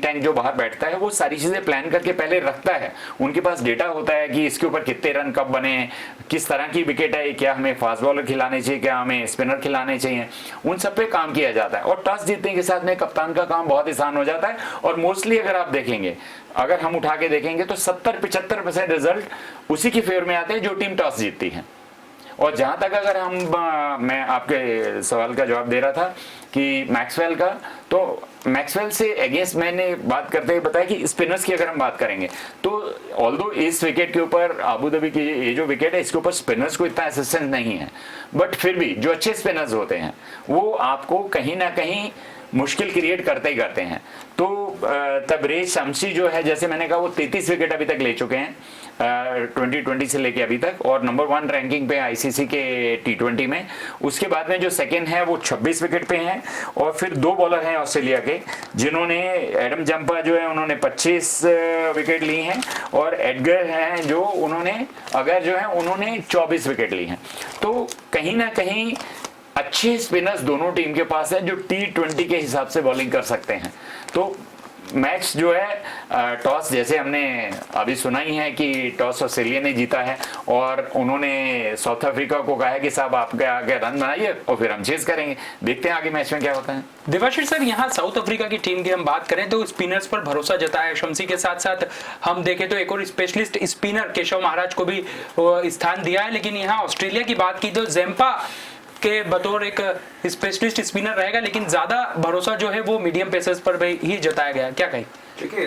टैंक जो बाहर बैठता है वो सारी चीजें प्लान करके पहले रखता है। उनके पास डेटा होता है कि इसके ऊपर कितने रन कब बने, किस तरह की विकेट है, क्या हमें फास्ट बॉलर खिलाने चाहिए, क्या हमें स्पिनर खिलाने चाहिए, उन सब पे काम किया जाता है। और टॉस जीतने के साथ में कप्तान का काम बहुत आसान हो जाता है। और मोस्टली अगर आप देखेंगे, अगर हम उठा के देखेंगे तो 70-75% रिजल्ट उसी की फेवर में आते हैं जो टीम टॉस जीतती है। और जहां तक अगर मैं आपके सवाल का जवाब दे रहा था कि मैक्सवेल का, तो मैक्सवेल से अगेंस्ट मैंने बात करते हुए बताया कि स्पिनर्स की अगर हम बात करेंगे तो ऑल्दो इस विकेट के ऊपर, आबू धाबी की ये जो विकेट है इसके ऊपर स्पिनर्स को इतना असिस्टेंस नहीं है, बट फिर भी जो अच्छे स्पिनर्स होते हैं वो आपको कहीं ना कहीं मुश्किल क्रिएट करते ही करते हैं। तो तबरेज शमसी जो है, जैसे मैंने कहा, वो 33 विकेट अभी तक ले चुके हैं 2020 से लेके अभी तक, और नंबर 1 रैंकिंग पे आईसीसी के T20 में। उसके बाद में जो सेकंड है वो 26 विकेट पे हैं। और फिर 2 बॉलर हैं ऑस्ट्रेलिया के जिन्होंने, एडम जंपा जो है उन्होंने 25 विकेट ली हैं, और एडगर हैं जो उन्होंने 24 विकेट ली हैं। तो कहीं ना कहीं अच्छे स्पिनर्स दोनों टीम के पास है जो T20 के हिसाब से बॉलिंग कर सकते हैं। तो मैच जो है टॉस, जैसे हमने अभी सुना ही है कि टॉस ऑस्ट्रेलिया ने जीता है और उन्होंने साउथ अफ्रीका को कहा है कि साहब आपके आगे रन बनाइए और फिर हम चेज करेंगे। देखते हैं आगे मैच में क्या होता है। देवाशीष सर, यहाँ साउथ अफ्रीका की टीम की हम बात करें तो स्पिनर्स पर भरोसा जताया शम्सी के साथ साथ हम देखें तो एक और स्पेशलिस्ट स्पिनर केशव महाराज को भी स्थान दिया है। लेकिन यहाँ ऑस्ट्रेलिया की बात की तो जेम्पा के बतौर एक स्पेशलिस्ट स्पिनर रहेगा, लेकिन ज्यादा भरोसा जो है वो मीडियम पेसर्स पर भी ही जताया गया। क्या कहें? देखिए,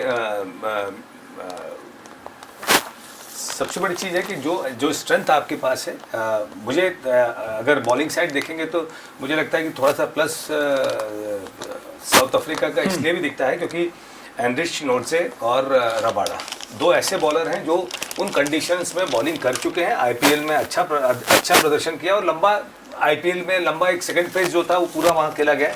सबसे बड़ी चीज़ है कि जो स्ट्रेंथ आपके पास है, मुझे अगर बॉलिंग साइड देखेंगे तो मुझे लगता है कि थोड़ा सा प्लस साउथ अफ्रीका का इसलिए भी दिखता है क्योंकि एंड्रिच नोड्जे और रबाडा दो ऐसे बॉलर हैं जो उन कंडीशंस में बॉलिंग कर चुके हैं। आईपीएल में अच्छा प्रदर्शन किया और लंबा आईपीएल में लंबा एक सेकंड फेज जो था वो पूरा वहाँ खेला गया,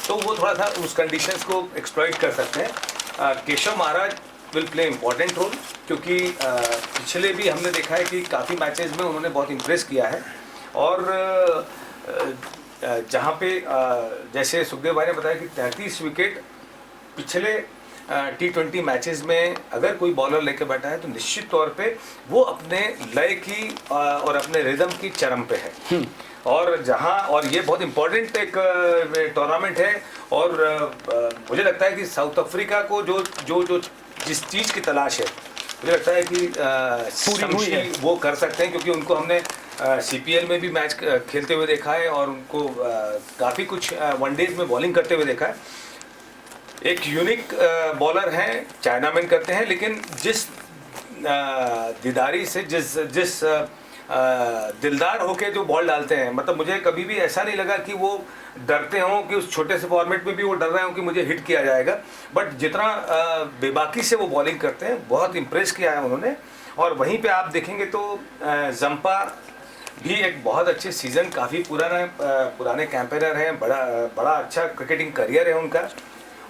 तो वो थोड़ा सा उस कंडीशंस को एक्सप्लॉइट कर सकते हैं। Keshav Maharaj will play important role क्योंकि पिछले भी हमने देखा है कि काफ़ी मैचेस में उन्होंने बहुत इम्प्रेस किया है। और जहाँ पे जैसे सुखदेव भाई ने बताया कि 33 विकेट पिछले T20 मैचेस में अगर कोई बॉलर लेके बैठा है तो निश्चित तौर पे वो अपने लय की और अपने रिदम की चरम पे है। और जहाँ और ये बहुत इम्पोर्टेंट एक टूर्नामेंट है और मुझे लगता है कि साउथ अफ्रीका को जो जिस चीज़ की तलाश है मुझे लगता है कि शम्सी वो कर सकते हैं क्योंकि उनको हमने CPL में भी मैच खेलते हुए देखा है और उनको काफ़ी कुछ वनडेज में बॉलिंग करते हुए देखा है। एक यूनिक बॉलर हैं, चाइनामैन करते हैं, लेकिन जिस दीदारी से जिस दिलदार होके जो बॉल डालते हैं, मतलब मुझे कभी भी ऐसा नहीं लगा कि वो डरते हों कि उस छोटे से फॉर्मेट में भी वो डर रहे हों कि मुझे हिट किया जाएगा, बट जितना बेबाकी से वो बॉलिंग करते हैं बहुत इम्प्रेस किया है उन्होंने। और वहीं पे आप देखेंगे तो जम्पा भी एक बहुत अच्छे सीज़न, काफ़ी पुराने कैंपेनर हैं, बड़ा अच्छा क्रिकेटिंग करियर है उनका।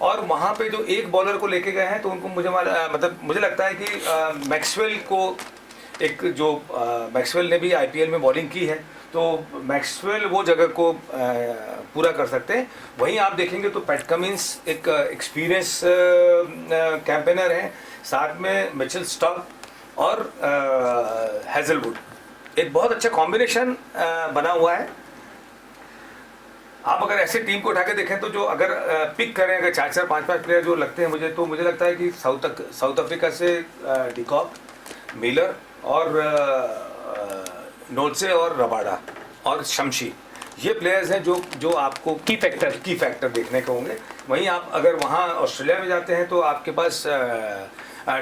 और वहाँ पे जो एक बॉलर को लेके गए हैं तो उनको मुझे लगता है कि मैक्सवेल को एक जो मैक्सवेल ने भी आईपीएल में बॉलिंग की है तो मैक्सवेल वो जगह को पूरा कर सकते हैं। वहीं आप देखेंगे तो पैट कमिंस एक एक्सपीरियंस कैंपेनर हैं, साथ में मिचेल स्टार्क और हेजलवुड, एक बहुत अच्छा कॉम्बिनेशन बना हुआ है। आप अगर ऐसे टीम को उठा के देखें तो जो अगर पिक करें, अगर 4-4, 5-5 प्लेयर जो लगते हैं मुझे, तो मुझे लगता है कि साउथ अफ्रीका से डिकॉक, मिलर और नोड्जे और रबाडा और शम्सी, ये प्लेयर्स हैं जो आपको की फैक्टर देखने को होंगे। वहीं आप अगर वहाँ ऑस्ट्रेलिया में जाते हैं तो आपके पास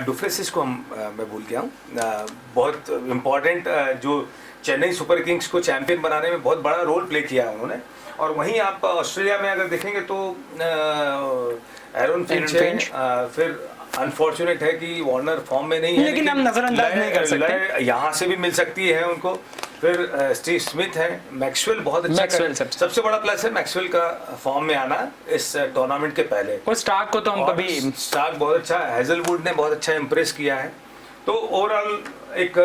डुप्लेसिस को मैं भूल गया हूँ, बहुत इम्पॉर्टेंट, जो चेन्नई सुपर किंग्स को चैंपियन बनाने में बहुत बड़ा रोल प्ले किया है उन्होंने। और वहीं आप ऑस्ट्रेलिया में अगर देखेंगे तो एरन फिंच, फिर अनफॉर्चुनेट है कि वार्नर फॉर्म में नहीं है, लेकिन हम नजरअंदाज नहीं कर सकते, यहाँ से भी मिल सकती है उनको। फिर स्टीव स्मिथ है, मैक्सवेल बहुत अच्छा, सबसे बड़ा प्लस है मैक्सवेल का फॉर्म में आना इस टूर्नामेंट के पहले। और स्टार्क को तो हम कभी, स्टार्क बहुत अच्छा, हेजलवुड ने बहुत अच्छा इम्प्रेस किया है, तो ओवरऑल एक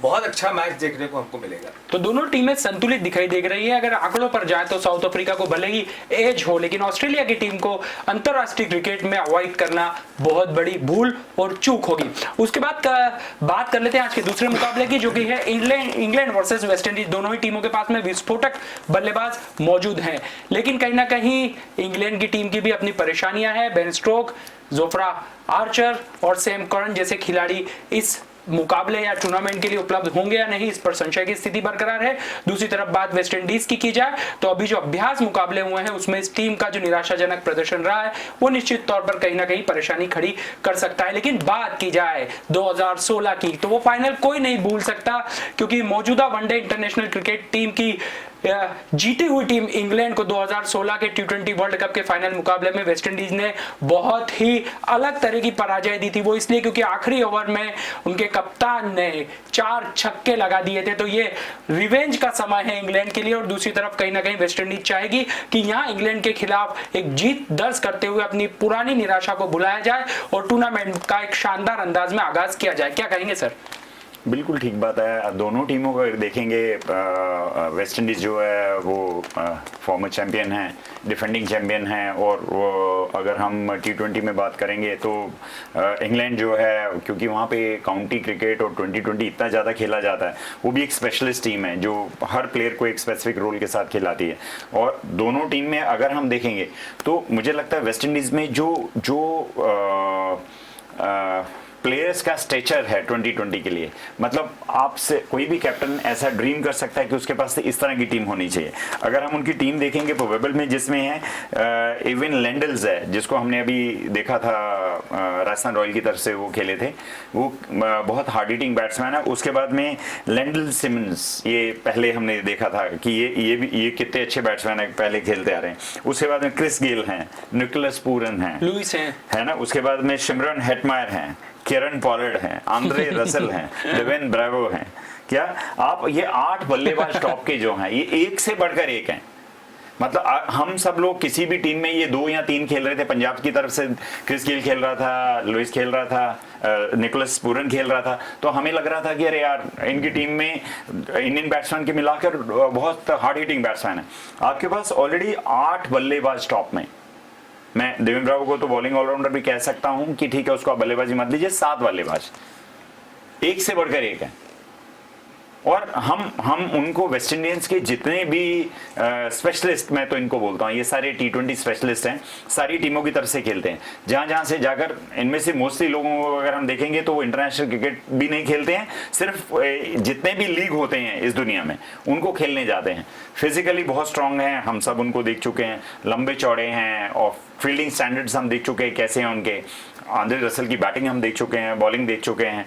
बहुत अच्छा मैच देखने को हमको मिलेगा। तो दोनों टीमें संतुलित दिखाई दे रही है। अगर आंकड़ों पर जाए तो साउथ अफ्रीका को भले ही एज हो, लेकिन ऑस्ट्रेलिया की टीम को अंतरराष्ट्रीय क्रिकेट में अवॉइड करना बहुत बड़ी भूल और चूक होगी। उसके बाद बात कर लेते हैं आज के दूसरे मुकाबले की, जो कि है इंग्लैंड वर्सेस वेस्ट इंडीज। दोनों ही टीमों के पास में विस्फोटक बल्लेबाज मौजूद हैं, लेकिन कहीं ना कहीं इंग्लैंड की टीम की भी अपनी परेशानियां हैं। बेन स्टोक, जोफ्रा आर्चर और सैम करन जैसे खिलाड़ी इस मुकाबले या टूर्नामेंट के लिए उपलब्ध होंगे या नहीं, इस पर संशय की स्थिति बरकरार है। दूसरी तरफ बात वेस्ट इंडीज की जाए तो अभी जो अभ्यास मुकाबले हुए हैं उसमें इस टीम का जो निराशाजनक प्रदर्शन रहा है वो निश्चित तौर पर कहीं ना कहीं परेशानी खड़ी कर सकता है। लेकिन बात की जाए 2016 की तो वो फाइनल कोई नहीं भूल सकता, क्योंकि मौजूदा वनडे इंटरनेशनल क्रिकेट टीम की जीती हुई टीम इंग्लैंड को 2016 के T20 वर्ल्ड कप के फाइनल मुकाबले में वेस्ट इंडीज ने बहुत ही अलग तरह की पराजय दी थी। वो इसलिए क्योंकि आखिरी ओवर में उनके कप्तान ने 4 छक्के लगा दिए थे। तो ये रिवेंज का समय है इंग्लैंड के लिए, और दूसरी तरफ कहीं ना कहीं वेस्ट इंडीज चाहेगी कि यहाँ इंग्लैंड के खिलाफ एक जीत दर्ज करते हुए अपनी पुरानी निराशा को भुलाया जाए और टूर्नामेंट का एक शानदार अंदाज में आगाज किया जाए। क्या कहेंगे सर? बिल्कुल ठीक बात है। दोनों टीमों को अगर देखेंगे, वेस्ट इंडीज जो है वो फॉर्मर चैंपियन है, डिफेंडिंग चैंपियन है, और वो अगर हम T20 में बात करेंगे तो इंग्लैंड जो है, क्योंकि वहाँ पे काउंटी क्रिकेट और 2020 इतना ज़्यादा खेला जाता है, वो भी एक स्पेशलिस्ट टीम है जो हर प्लेयर को एक स्पेसिफिक रोल के साथ खिलाती है। और दोनों टीम में अगर हम देखेंगे तो मुझे लगता है वेस्ट इंडीज़ में जो प्लेयर्स का स्टेचर है 2020 के लिए, मतलब आपसे कोई भी कैप्टन ऐसा ड्रीम कर सकता है कि उसके पास इस तरह की टीम होनी चाहिए। अगर हम उनकी टीम देखेंगे प्रोबेबल में, जिसमें है इवन लैंडल्स है, जिसको हमने अभी देखा था राजस्थान रॉयल की तरफ से वो खेले थे, वो बहुत हार्ड हिटिंग बैट्समैन है। उसके बाद में लैंडल सिमंस, ये पहले हमने देखा था कि ये कितने अच्छे बैट्समैन है, पहले खेलते आ रहे हैं। उसके बाद में क्रिस गेल हैं, निकोलस पूरन हैं, लुइस है ना। उसके बाद में सिमरन हेटमायर हैं, केरन पॉलर्ड हैं, आंद्रे रसल हैं, डेवेन ब्रावो हैं। क्या आप ये 8 बल्लेबाज टॉप के जो हैं, ये एक से बढ़कर एक हैं। मतलब हम सब लोग किसी भी टीम में ये 2 या 3 खेल रहे थे। पंजाब की तरफ से क्रिस गेल खेल रहा था, लुइस खेल रहा था, निकोलस पूरन खेल रहा था, तो हमें लग रहा था कि अरे यार इनकी टीम में इंडियन बैट्समैन के मिलाकर बहुत हार्ड हिटिंग बैट्समैन है। आपके पास ऑलरेडी 8 बल्लेबाज टॉप में। मैं देवेन ब्रावो को तो बॉलिंग ऑलराउंडर भी कह सकता हूं कि ठीक है, उसको आप बल्लेबाजी मत लीजिए। 7 बल्लेबाज, एक से बढ़कर एक है। और हम उनको वेस्ट इंडियंस के जितने भी स्पेशलिस्ट, मैं तो इनको बोलता हूँ, ये सारे T20 स्पेशलिस्ट हैं, सारी टीमों की तरफ से खेलते हैं। जहाँ से जाकर इनमें से मोस्टली लोगों को अगर हम देखेंगे तो वो इंटरनेशनल क्रिकेट भी नहीं खेलते हैं, सिर्फ जितने भी लीग होते हैं इस दुनिया में उनको खेलने जाते हैं। फिजिकली बहुत स्ट्रांग हैं, हम सब उनको देख चुके हैं, लंबे चौड़े हैं, और फील्डिंग स्टैंडर्ड्स हम देख चुके हैं कैसे हैं उनके। आंद्रे रसल की बैटिंग हम देख चुके हैं, बॉलिंग देख चुके हैं।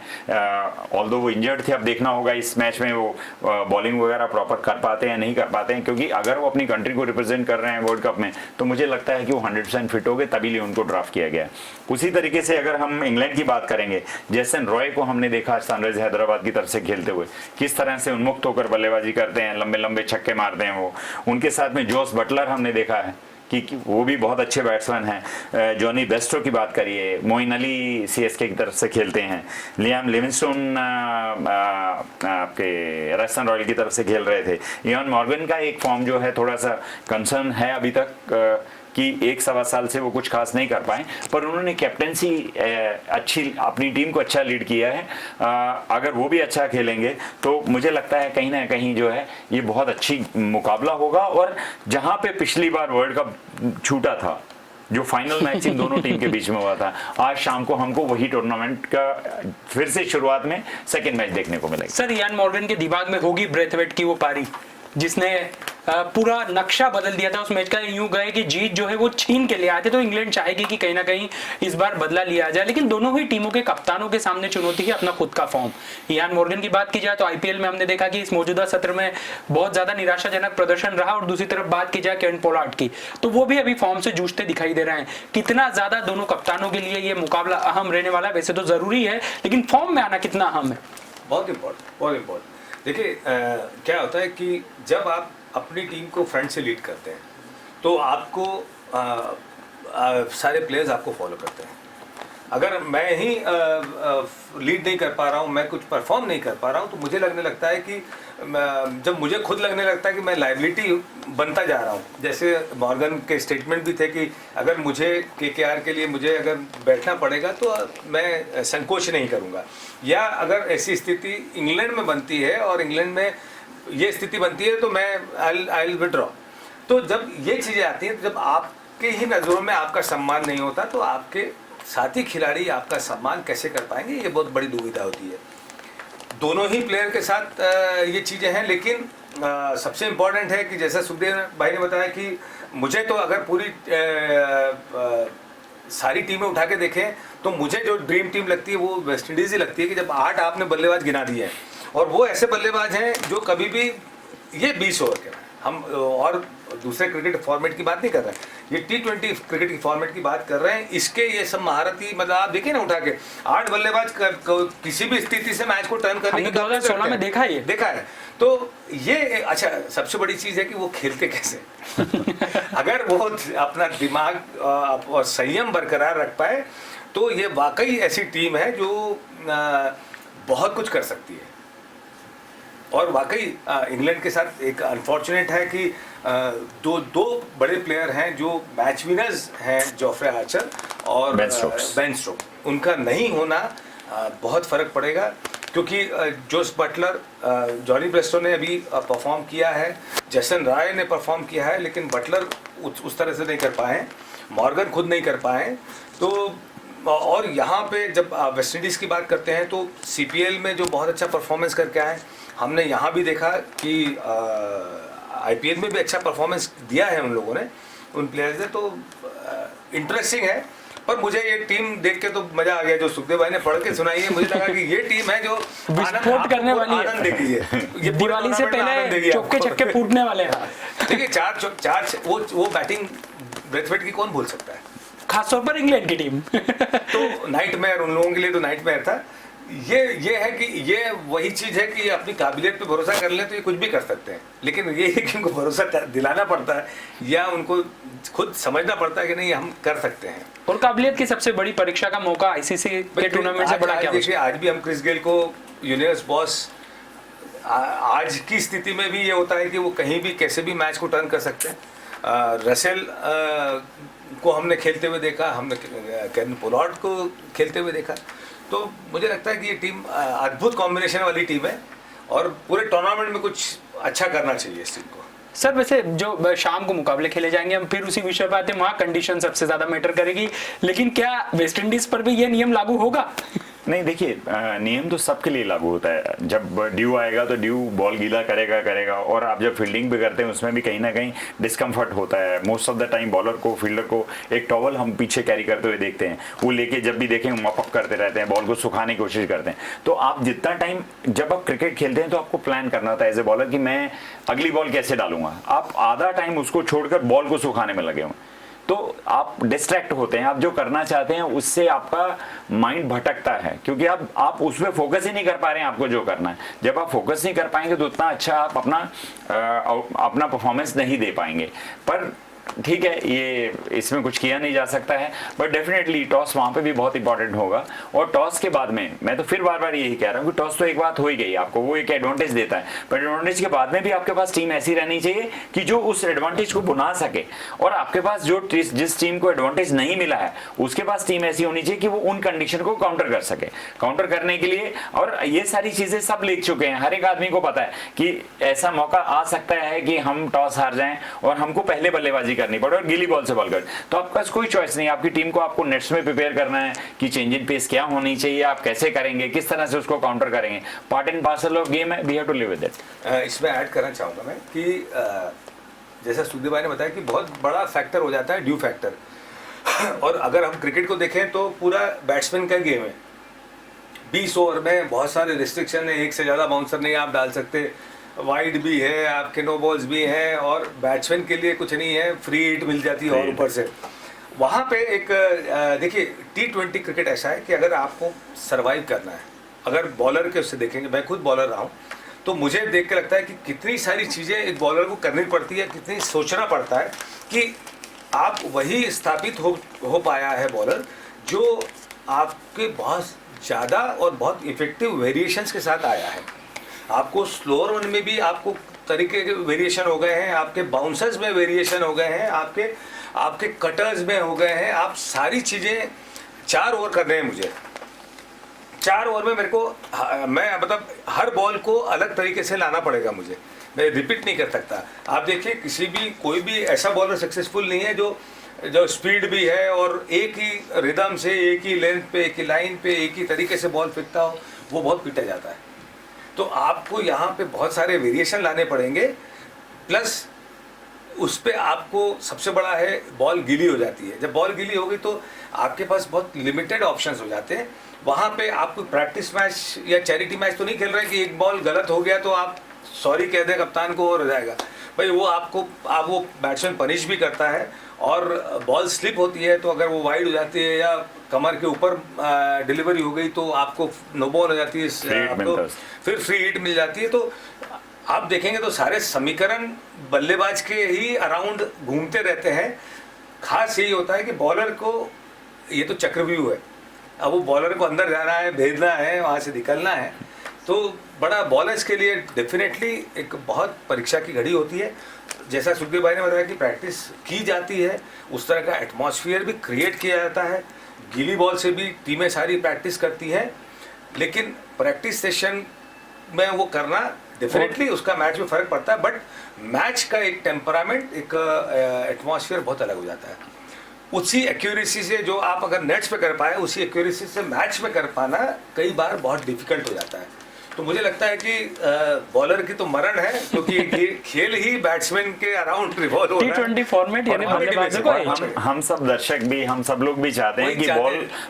ऑल्दो वो इंजर्ड थे, अब देखना होगा इस मैच में वो बॉलिंग वगैरह प्रॉपर कर पाते हैं नहीं कर पाते हैं, क्योंकि अगर वो अपनी कंट्री को रिप्रेजेंट कर रहे हैं वर्ल्ड कप में तो मुझे लगता है कि वो 100% फिट हो गए, तभी लिए उनको ड्राफ्ट किया गया। उसी तरीके से अगर हम इंग्लैंड की बात करेंगे, जैसन रॉय को हमने देखा सनराइज हैदराबाद की तरफ से खेलते हुए, किस तरह से उन्मुक्त होकर बल्लेबाजी करते हैं, लंबे लंबे छक्के मारते हैं वो। उनके साथ में जोस बटलर हमने देखा है कि वो भी बहुत अच्छे बैट्समैन हैं। जॉनी बेस्टो की बात करिए, मोइन अली CSK की तरफ से खेलते हैं, लियाम लिविंगस्टोन आपके राजस्थान रॉयल की तरफ से खेल रहे थे। इयान मॉर्गन का एक फॉर्म जो है थोड़ा सा कंसर्न है अभी तक, कि 1-1.25 साल से वो कुछ खास नहीं कर पाए, पर उन्होंने कैप्टेंसी अच्छी, अपनी टीम को अच्छा लीड किया है। अगर वो भी अच्छा खेलेंगे तो मुझे लगता है कहीं ना कहीं जो है ये बहुत अच्छी मुकाबला होगा। और जहां पे पिछली बार वर्ल्ड कप छूटा था, जो फाइनल मैच इन दोनों टीम के बीच में हुआ था, आज शाम को हमको वही टूर्नामेंट का फिर से शुरुआत में सेकेंड मैच देखने को मिलेगा। सर, इयान मॉर्गन के दिमाग में होगी ब्रेथवेट की वो पारी जिसने पूरा नक्शा बदल दिया था उस मैच का। यूं गए कि जीत जो है वो छीन के ले आते, तो इंग्लैंड चाहेगी कि कहीं ना कहीं इस बार बदला लिया जाए, लेकिन दोनों ही टीमों के कप्तानों के सामने चुनौती है अपना खुद का फॉर्म। इयान मॉर्गन की बात की जाए तो IPL में हमने देखा कि इस मौजूदा सत्र में बहुत ज्यादा निराशाजनक प्रदर्शन रहा, और दूसरी तरफ बात की जाए केविन पोलार्ड की, तो वो भी अभी फॉर्म से जूझते दिखाई दे रहे हैं। कितना ज्यादा दोनों कप्तानों के लिए ये मुकाबला अहम रहने वाला है? वैसे तो जरूरी है, लेकिन फॉर्म में आना कितना अहम है? बहुत इंपॉर्टेंट। देखिए क्या होता है कि जब आप अपनी टीम को फ्रंट से लीड करते हैं तो आपको सारे प्लेयर्स आपको फॉलो करते हैं। अगर मैं ही लीड नहीं कर पा रहा हूँ, मैं कुछ परफॉर्म नहीं कर पा रहा हूँ, तो मुझे लगने लगता है कि जब मुझे खुद लगने लगता है कि मैं लाइबिलिटी बनता जा रहा हूँ। जैसे मॉर्गन के स्टेटमेंट भी थे कि अगर मुझे KKR के लिए मुझे अगर बैठना पड़ेगा तो मैं संकोच नहीं करूँगा, या अगर ऐसी स्थिति इंग्लैंड में बनती है और इंग्लैंड में ये स्थिति बनती है तो मैं आई विल विड्रॉ। तो जब ये चीज़ें आती हैं, तो जब आपके ही नज़रों में आपका सम्मान नहीं होता तो आपके साथी खिलाड़ी आपका सम्मान कैसे कर पाएंगे, ये बहुत बड़ी दुविधा होती है। दोनों ही प्लेयर के साथ ये चीज़ें हैं, लेकिन सबसे इम्पोर्टेंट है कि जैसा सुखदेव भाई ने बताया कि मुझे तो अगर पूरी सारी टीमें उठा के देखें तो मुझे जो ड्रीम टीम लगती है वो वेस्ट इंडीज़ ही लगती है, कि जब 8 आपने बल्लेबाज गिना दिए हैं, और वो ऐसे बल्लेबाज हैं जो कभी भी, ये 20 ओवर के हम और दूसरे क्रिकेट फॉर्मेट की बात नहीं कर रहे हैं, ये T20 क्रिकेट की फॉर्मेट की बात कर रहे हैं। इसके ये सब महारती, मतलब आप देखिए ना उठा के 8 बल्लेबाज किसी भी स्थिति से मैच को टर्न करने की 2016 में देखा है। तो ये अच्छा, सबसे बड़ी चीज़ है कि वो खेलते कैसे अगर वो अपना दिमाग और संयम बरकरार रख पाए तो ये वाकई ऐसी टीम है जो बहुत कुछ कर सकती है। और वाकई इंग्लैंड के साथ एक अनफॉर्चुनेट है कि दो बड़े प्लेयर हैं जो मैच विनर्स हैं, जोफ्रे आर्चर और बेन स्टोक्स। उनका नहीं होना बहुत फ़र्क पड़ेगा, क्योंकि जोस बटलर, जॉनी ब्रेस्टो ने अभी परफॉर्म किया है, जेसन राय ने परफॉर्म किया है, लेकिन बटलर उस तरह से नहीं कर पाए, मॉर्गन खुद नहीं कर पाए। तो और यहाँ पे जब वेस्ट इंडीज़ की बात करते हैं तो सीपीएल में जो बहुत अच्छा परफॉर्मेंस करके आए, हमने यहाँ भी देखा कि आईपीएल में भी अच्छा परफॉर्मेंस दिया है उन लोगों ने, उन प्लेयर्स ने। तो इंटरेस्टिंग है। पर मुझे ये टीम देख के तो मजा आ गया, जो सुखदेव भाई ने पढ़ के सुनाई है। मुझे लगा कि ये टीम है जो विस्फोट करने वाली है, आनंद देगी है। ये दिवाली से पहले चौके छक्के फूटने वाले हैं। देखिए चार वो बैटिंग ब्रेथवेट की कौन भूल सकता है, खासतौर पर इंग्लैंड की टीम। तो नाइटमेयर, उन लोगों के लिए तो नाइटमेयर था। ये है कि ये वही चीज़ है कि अपनी काबिलियत पे भरोसा कर लें तो ये कुछ भी कर सकते हैं, लेकिन ये है कि उनको भरोसा दिलाना पड़ता है या उनको खुद समझना पड़ता है कि नहीं हम कर सकते हैं। और काबिलियत की सबसे बड़ी परीक्षा का मौका आईसीसी के टूर्नामेंट से बड़ा क्या देखिए, आज भी हम क्रिस गेल को यूनिवर्स बॉस, आज की स्थिति में भी ये होता है कि वो कहीं भी कैसे भी मैच को टर्न कर सकते हैं। रसेल को हमने खेलते हुए देखा, हमने केविन पोलार्ड को खेलते हुए देखा। तो मुझे लगता है कि ये टीम अद्भुत कॉम्बिनेशन वाली टीम है और पूरे टूर्नामेंट में कुछ अच्छा करना चाहिए इस टीम को। सर, वैसे जो शाम को मुकाबले खेले जाएंगे, हम फिर उसी विषय पर आते हैं, वहाँ कंडीशन सबसे ज्यादा मैटर करेगी, लेकिन क्या वेस्ट इंडीज पर भी ये नियम लागू होगा? नहीं, देखिए नियम तो सबके लिए लागू होता है। जब ड्यू आएगा तो ड्यू बॉल गीला करेगा, और आप जब फील्डिंग भी करते हैं उसमें भी कहीं ना कहीं डिस्कम्फर्ट होता है। Most of the time bowler को, फील्डर को एक टॉवल हम पीछे कैरी करते हुए देखते हैं, वो लेके जब भी देखें मॉप अप करते रहते हैं, बॉल को सुखाने की कोशिश करते हैं। तो आप जितना टाइम जब आप क्रिकेट खेलते हैं तो आपको प्लान करना होता है एज ए बॉलर कि मैं अगली बॉल कैसे डालूंगा। आप आधा टाइम उसको छोड़कर बॉल को सुखाने में लगे हुए, तो आप डिस्ट्रैक्ट होते हैं। आप जो करना चाहते हैं उससे आपका माइंड भटकता है, क्योंकि आप उस पर फोकस ही नहीं कर पा रहे हैं आपको जो करना है। जब आप फोकस नहीं कर पाएंगे तो उतना अच्छा आप अपना परफॉर्मेंस नहीं दे पाएंगे। पर ठीक है, ये इसमें कुछ किया नहीं जा सकता है, बट डेफिनेटली टॉस वहाँ पे भी बहुत इंपॉर्टेंट होगा। और टॉस के बाद में मैं तो फिर बार बार यही कह रहा हूँ कि टॉस तो एक बात हो ही गई, आपको वो एक एडवांटेज देता है, पर एडवांटेज के बाद में भी आपके पास टीम ऐसी रहनी चाहिए कि जो उस एडवांटेज को बुना सके। और आपके पास जो जिस टीम को एडवांटेज नहीं मिला है उसके पास टीम ऐसी होनी चाहिए कि वो उन कंडीशन को काउंटर कर सके। काउंटर करने के लिए, और ये सारी चीजें सब लिख चुके हैं, हर एक आदमी को पता है कि ऐसा मौका आ सकता है कि हम टॉस हार जाएं और हमको पहले बल्लेबाजी करनी पड़े और गीली बॉल से बॉल कर। तो आपके पास कोई चॉइस नहीं, आपकी टीम को आपको नेट्स में प्रिपेयर करना है कि चेंज इन पेस क्या होनी चाहिए, आप कैसे करेंगे, किस तरह से उसको काउंटर करेंगे। Part and parcel of game है, we have to live with it. इसमें ऐड करना चाहूँगा मैं कि जैसा सुखदेव भाई ने बताया कि बहुत बड़ा फैक्टर हो जाता है ड्यू फैक्टर। और अगर हम क्रिकेट को देखें तो पूरा बैट्समैन का गेम है। 20 ओवर में बहुत सारे रिस्ट्रिक्शन है, एक से ज़्यादा बाउंसर नहीं आप डाल सकते, वाइड भी है, आपके नो बॉल्स भी हैं, और बैट्समैन के लिए कुछ नहीं है, फ्री हिट मिल जाती है। और ऊपर से वहाँ पे एक देखिए T20 क्रिकेट ऐसा है कि अगर आपको सरवाइव करना है, अगर बॉलर के उससे देखेंगे, मैं खुद बॉलर रहा हूँ, तो मुझे देख के लगता है कि कितनी सारी चीज़ें एक बॉलर को करनी पड़ती है, कितनी सोचना पड़ता है कि आप वही स्थापित हो पाया है बॉलर जो आपके बहुत ज़्यादा और बहुत इफेक्टिव वेरिएशंस के साथ आया है। आपको स्लोअर वन में भी आपको तरीके के वेरिएशन हो गए हैं, आपके बाउंसर्स में वेरिएशन हो गए हैं, आपके कटर्स में हो गए हैं। आप सारी चीज़ें 4 ओवर कर रहे हैं, मुझे 4 ओवर में मेरे को मैं मतलब हर बॉल को अलग तरीके से लाना पड़ेगा मुझे, मैं रिपीट नहीं कर सकता। आप देखिए कोई भी ऐसा बॉलर सक्सेसफुल नहीं है जो स्पीड भी है और एक ही रिदम से, एक ही लेंथ पे, एक ही लाइन पे, एक ही तरीके से बॉल फेंकता हो, वो बहुत पीटा जाता है। तो आपको यहाँ पे बहुत सारे वेरिएशन लाने पड़ेंगे, प्लस उस पर आपको सबसे बड़ा है बॉल गीली हो जाती है। जब बॉल गीली होगी तो आपके पास बहुत लिमिटेड ऑप्शंस हो जाते हैं। वहाँ पे आप कोई प्रैक्टिस मैच या चैरिटी मैच तो नहीं खेल रहे कि एक बॉल गलत हो गया तो आप सॉरी कह दें कप्तान को और हो जाएगा। भाई वो बैट्समैन पनिश भी करता है, और बॉल स्लिप होती है तो अगर वो वाइड हो जाती है या कमर के ऊपर डिलीवरी हो गई तो आपको नो बॉल हो जाती है, आपको फिर फ्री हिट मिल जाती है। तो आप देखेंगे तो सारे समीकरण बल्लेबाज के ही अराउंड घूमते रहते हैं। खास यही होता है कि बॉलर को, ये तो चक्रव्यूह है, अब वो बॉलर को अंदर जाना है, भेजना है, वहाँ से निकलना है, तो बड़ा बॉलर्स के लिए डेफिनेटली एक बहुत परीक्षा की घड़ी होती है। जैसा सुखदेव भाई ने बताया कि प्रैक्टिस की जाती है, उस तरह का एटमॉस्फेयर भी क्रिएट किया जाता है। गीली बॉल से भी टीमें सारी प्रैक्टिस करती हैं, लेकिन प्रैक्टिस सेशन में वो करना डेफिनेटली उसका मैच में फ़र्क पड़ता है, बट मैच का एक टेम्परामेंट, एक एटमॉस्फेयर बहुत अलग हो जाता है। उसी एक्यूरेसी से जो आप अगर नेट्स पे कर पाए, उसी एक्यूरेसी से मैच में कर पाना कई बार बहुत डिफिकल्ट हो जाता है। तो मुझे लगता है कि बॉलर की तो मरण है, क्योंकि ये खेल ही बैट्समैन के अराउंड रिवॉल्व हो रहा है। T20 फॉर्मेट यानी बल्लेबाजों को हम सब दर्शक भी, हम सब लोग भी चाहते हैं कि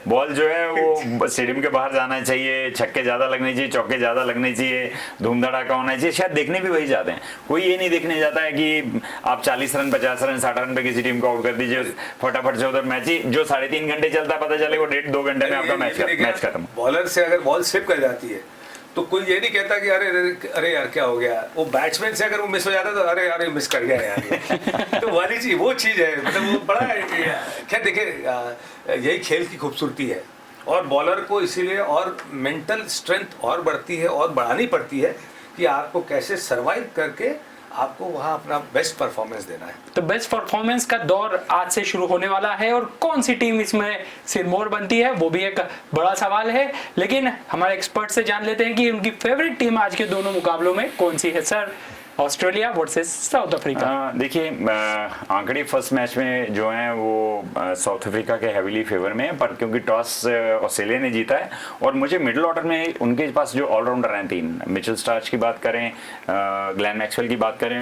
बॉल जो है वो स्टेडियम के बाहर जाना चाहिए, छक्के ज्यादा लगने चाहिए, चौके ज्यादा लगने चाहिए, धूम धड़ाका होना चाहिए। शायद देखने भी वही चाहते हैं, कोई ये नहीं देखने जाता है कि आप 40 रन 50 रन 60 रन पे किसी टीम को आउट कर दीजिए, फटाफट से उधर मैच ही जो 3.5 घंटे चलता है, पता चले वो 1.5-2 घंटे में आपका मैच खत्म। बॉलर से अगर बॉल स्लिप कर जाती है तो कोई ये नहीं कहता कि अरे यार क्या हो गया। वो बैट्समैन से अगर वो मिस हो जाता तो अरे यार मिस कर गया यार। तो वाली चीज वो चीज़ है, मतलब वो बड़ा खैर देखिए, यही खेल की खूबसूरती है। और बॉलर को इसीलिए और मेंटल स्ट्रेंथ और बढ़ती है और बढ़ानी पड़ती है कि आपको कैसे सर्वाइव करके आपको वहाँ अपना बेस्ट परफॉर्मेंस देना है। तो बेस्ट परफॉर्मेंस का दौर आज से शुरू होने वाला है, और कौन सी टीम इसमें सिरमौर बनती है वो भी एक बड़ा सवाल है। लेकिन हमारे एक्सपर्ट से जान लेते हैं कि उनकी फेवरेट टीम आज के दोनों मुकाबलों में कौन सी है। Sir, Australia versus south Africa. देखिए, आंकड़े फर्स्ट मैच में जो हैं वो साउथ अफ्रीका के हेवीली फेवर में है, पर क्योंकि टॉस ऑस्ट्रेलिया ने जीता है, और मुझे मिडिल ऑर्डर में उनके पास जो ऑलराउंडर हैं 3, मिचेल स्टार्च की बात करें, ग्लेन मैक्सवेल की बात करें,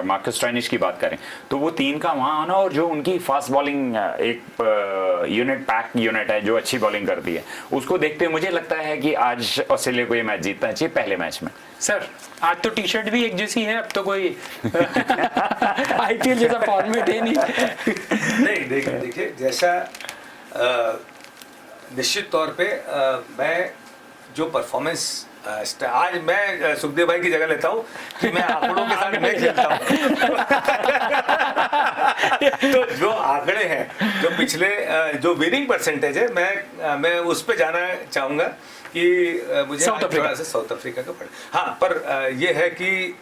मार्कस स्टोइनिस की बात करें, तो वो 3 का वहाँ आना, और जो उनकी फास्ट बॉलिंग एक यूनिट पैक यूनिट है जो अच्छी बॉलिंग करती है, उसको देखते हुए मुझे लगता है कि आज ऑस्ट्रेलिया को ये मैच जीतना चाहिए पहले मैच में। सर, आज तो टी शर्ट भी एक जैसी है, अब तो कोई आईपीएल जैसा फॉर्मेट है नहीं। देखिए जैसा निश्चित तौर पे मैं जो परफॉर्मेंस आज मैं सुखदेव भाई की जगह लेता हूँ कि मैं आंकड़ों के साथ मैं खेलता हूँ। तो जो आंकड़े हैं, जो पिछले जो विनिंग परसेंटेज है, मैं उस पे जाना चाहूँगा कि मुझे थोड़ा सा साउथ अफ्रीका का पड़ा। हाँ, पर ये है कि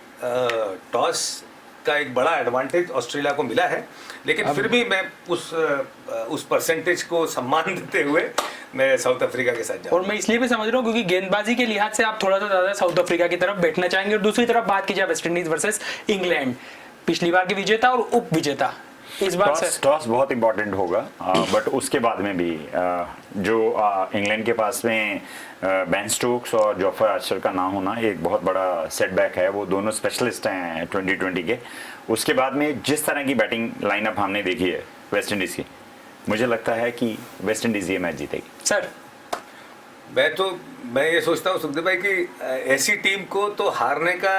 टॉस का एक बड़ा एडवांटेज ऑस्ट्रेलिया को मिला है, लेकिन फिर भी मैं उस परसेंटेज को सम्मान देते हुए मैं साउथ अफ्रीका के साथ जाऊँ। और मैं इसलिए भी समझ रहा हूँ क्योंकि गेंदबाजी के लिहाज से आप थोड़ा सा ज्यादा साउथ अफ्रीका की तरफ बैठना चाहेंगे। और दूसरी तरफ बात की जाए वेस्ट इंडीज वर्सेस इंग्लैंड, पिछली बार के विजेता और उप विजेता, इस बार टॉस बहुत इंपॉर्टेंट होगा, बट उसके बाद में भी जो इंग्लैंड के पास में बेन स्टोक्स और जोफ्रे आर्चर का ना होना एक बहुत बड़ा सेटबैक है। वो दोनों स्पेशलिस्ट हैं 2020 के। उसके बाद में जिस तरह की बैटिंग लाइनअप हमने देखी है वेस्ट इंडीज की, मुझे लगता है कि वेस्ट इंडीज ये मैच जीतेगी। सर, मैं ये सोचता हूँ सुखदेव भाई कि ऐसी टीम को तो हारने का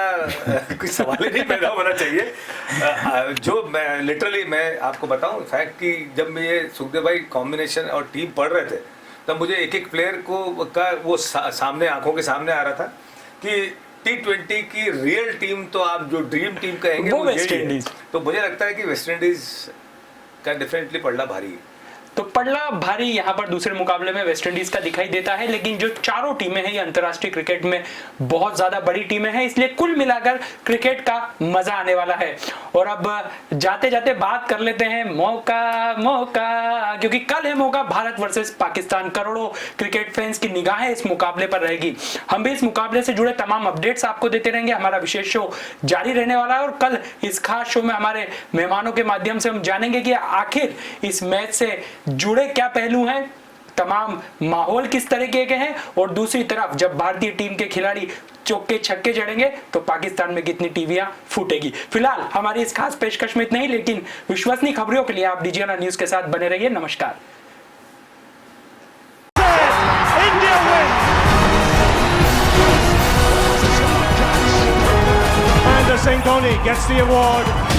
कोई सवाल ही नहीं पैदा होना चाहिए। जो मैं लिटरली मैं आपको बताऊं फैक्ट कि जब मैं ये सुखदेव भाई कॉम्बिनेशन और टीम पढ़ रहे थे, तब मुझे एक प्लेयर का वो सामने आंखों के सामने आ रहा था कि T20 की रियल टीम तो आप जो ड्रीम टीम कहेंगे वो वेस्ट इंडीज। तो मुझे लगता है कि वेस्ट इंडीज का डेफिनेटली पड़ना भारी है। तो पड़ला भारी यहाँ पर दूसरे मुकाबले में वेस्ट इंडीज का दिखाई देता है। लेकिन जो चारों टीमें हैं ये अंतर्राष्ट्रीय क्रिकेट में बहुत ज्यादा बड़ी टीमें हैं, इसलिए कुल मिलाकर क्रिकेट का मजा आने वाला है। और अब जाते जाते बात कर लेते हैं मौका, क्योंकि कल है मौका भारत वर्सेस पाकिस्तान। करोड़ों क्रिकेट फैंस की निगाहें इस मुकाबले पर रहेगी। हम भी इस मुकाबले से जुड़े तमाम अपडेट्स आपको देते रहेंगे। हमारा विशेष शो जारी रहने वाला है और कल इस खास शो में हमारे मेहमानों के माध्यम से हम जानेंगे कि आखिर इस मैच से जुड़े क्या पहलू हैं, तमाम माहौल किस तरीके के हैं, और दूसरी तरफ जब भारतीय टीम के खिलाड़ी चौके छक्के जड़ेंगे तो पाकिस्तान में कितनी टीवियां फूटेगी। फिलहाल हमारी इस खास पेशकश में इतना ही, लेकिन विश्वसनीय खबरों के लिए आप डीजीएनआर न्यूज के साथ बने रहिए। नमस्कार। Mahendra Singh Dhoni gets the award.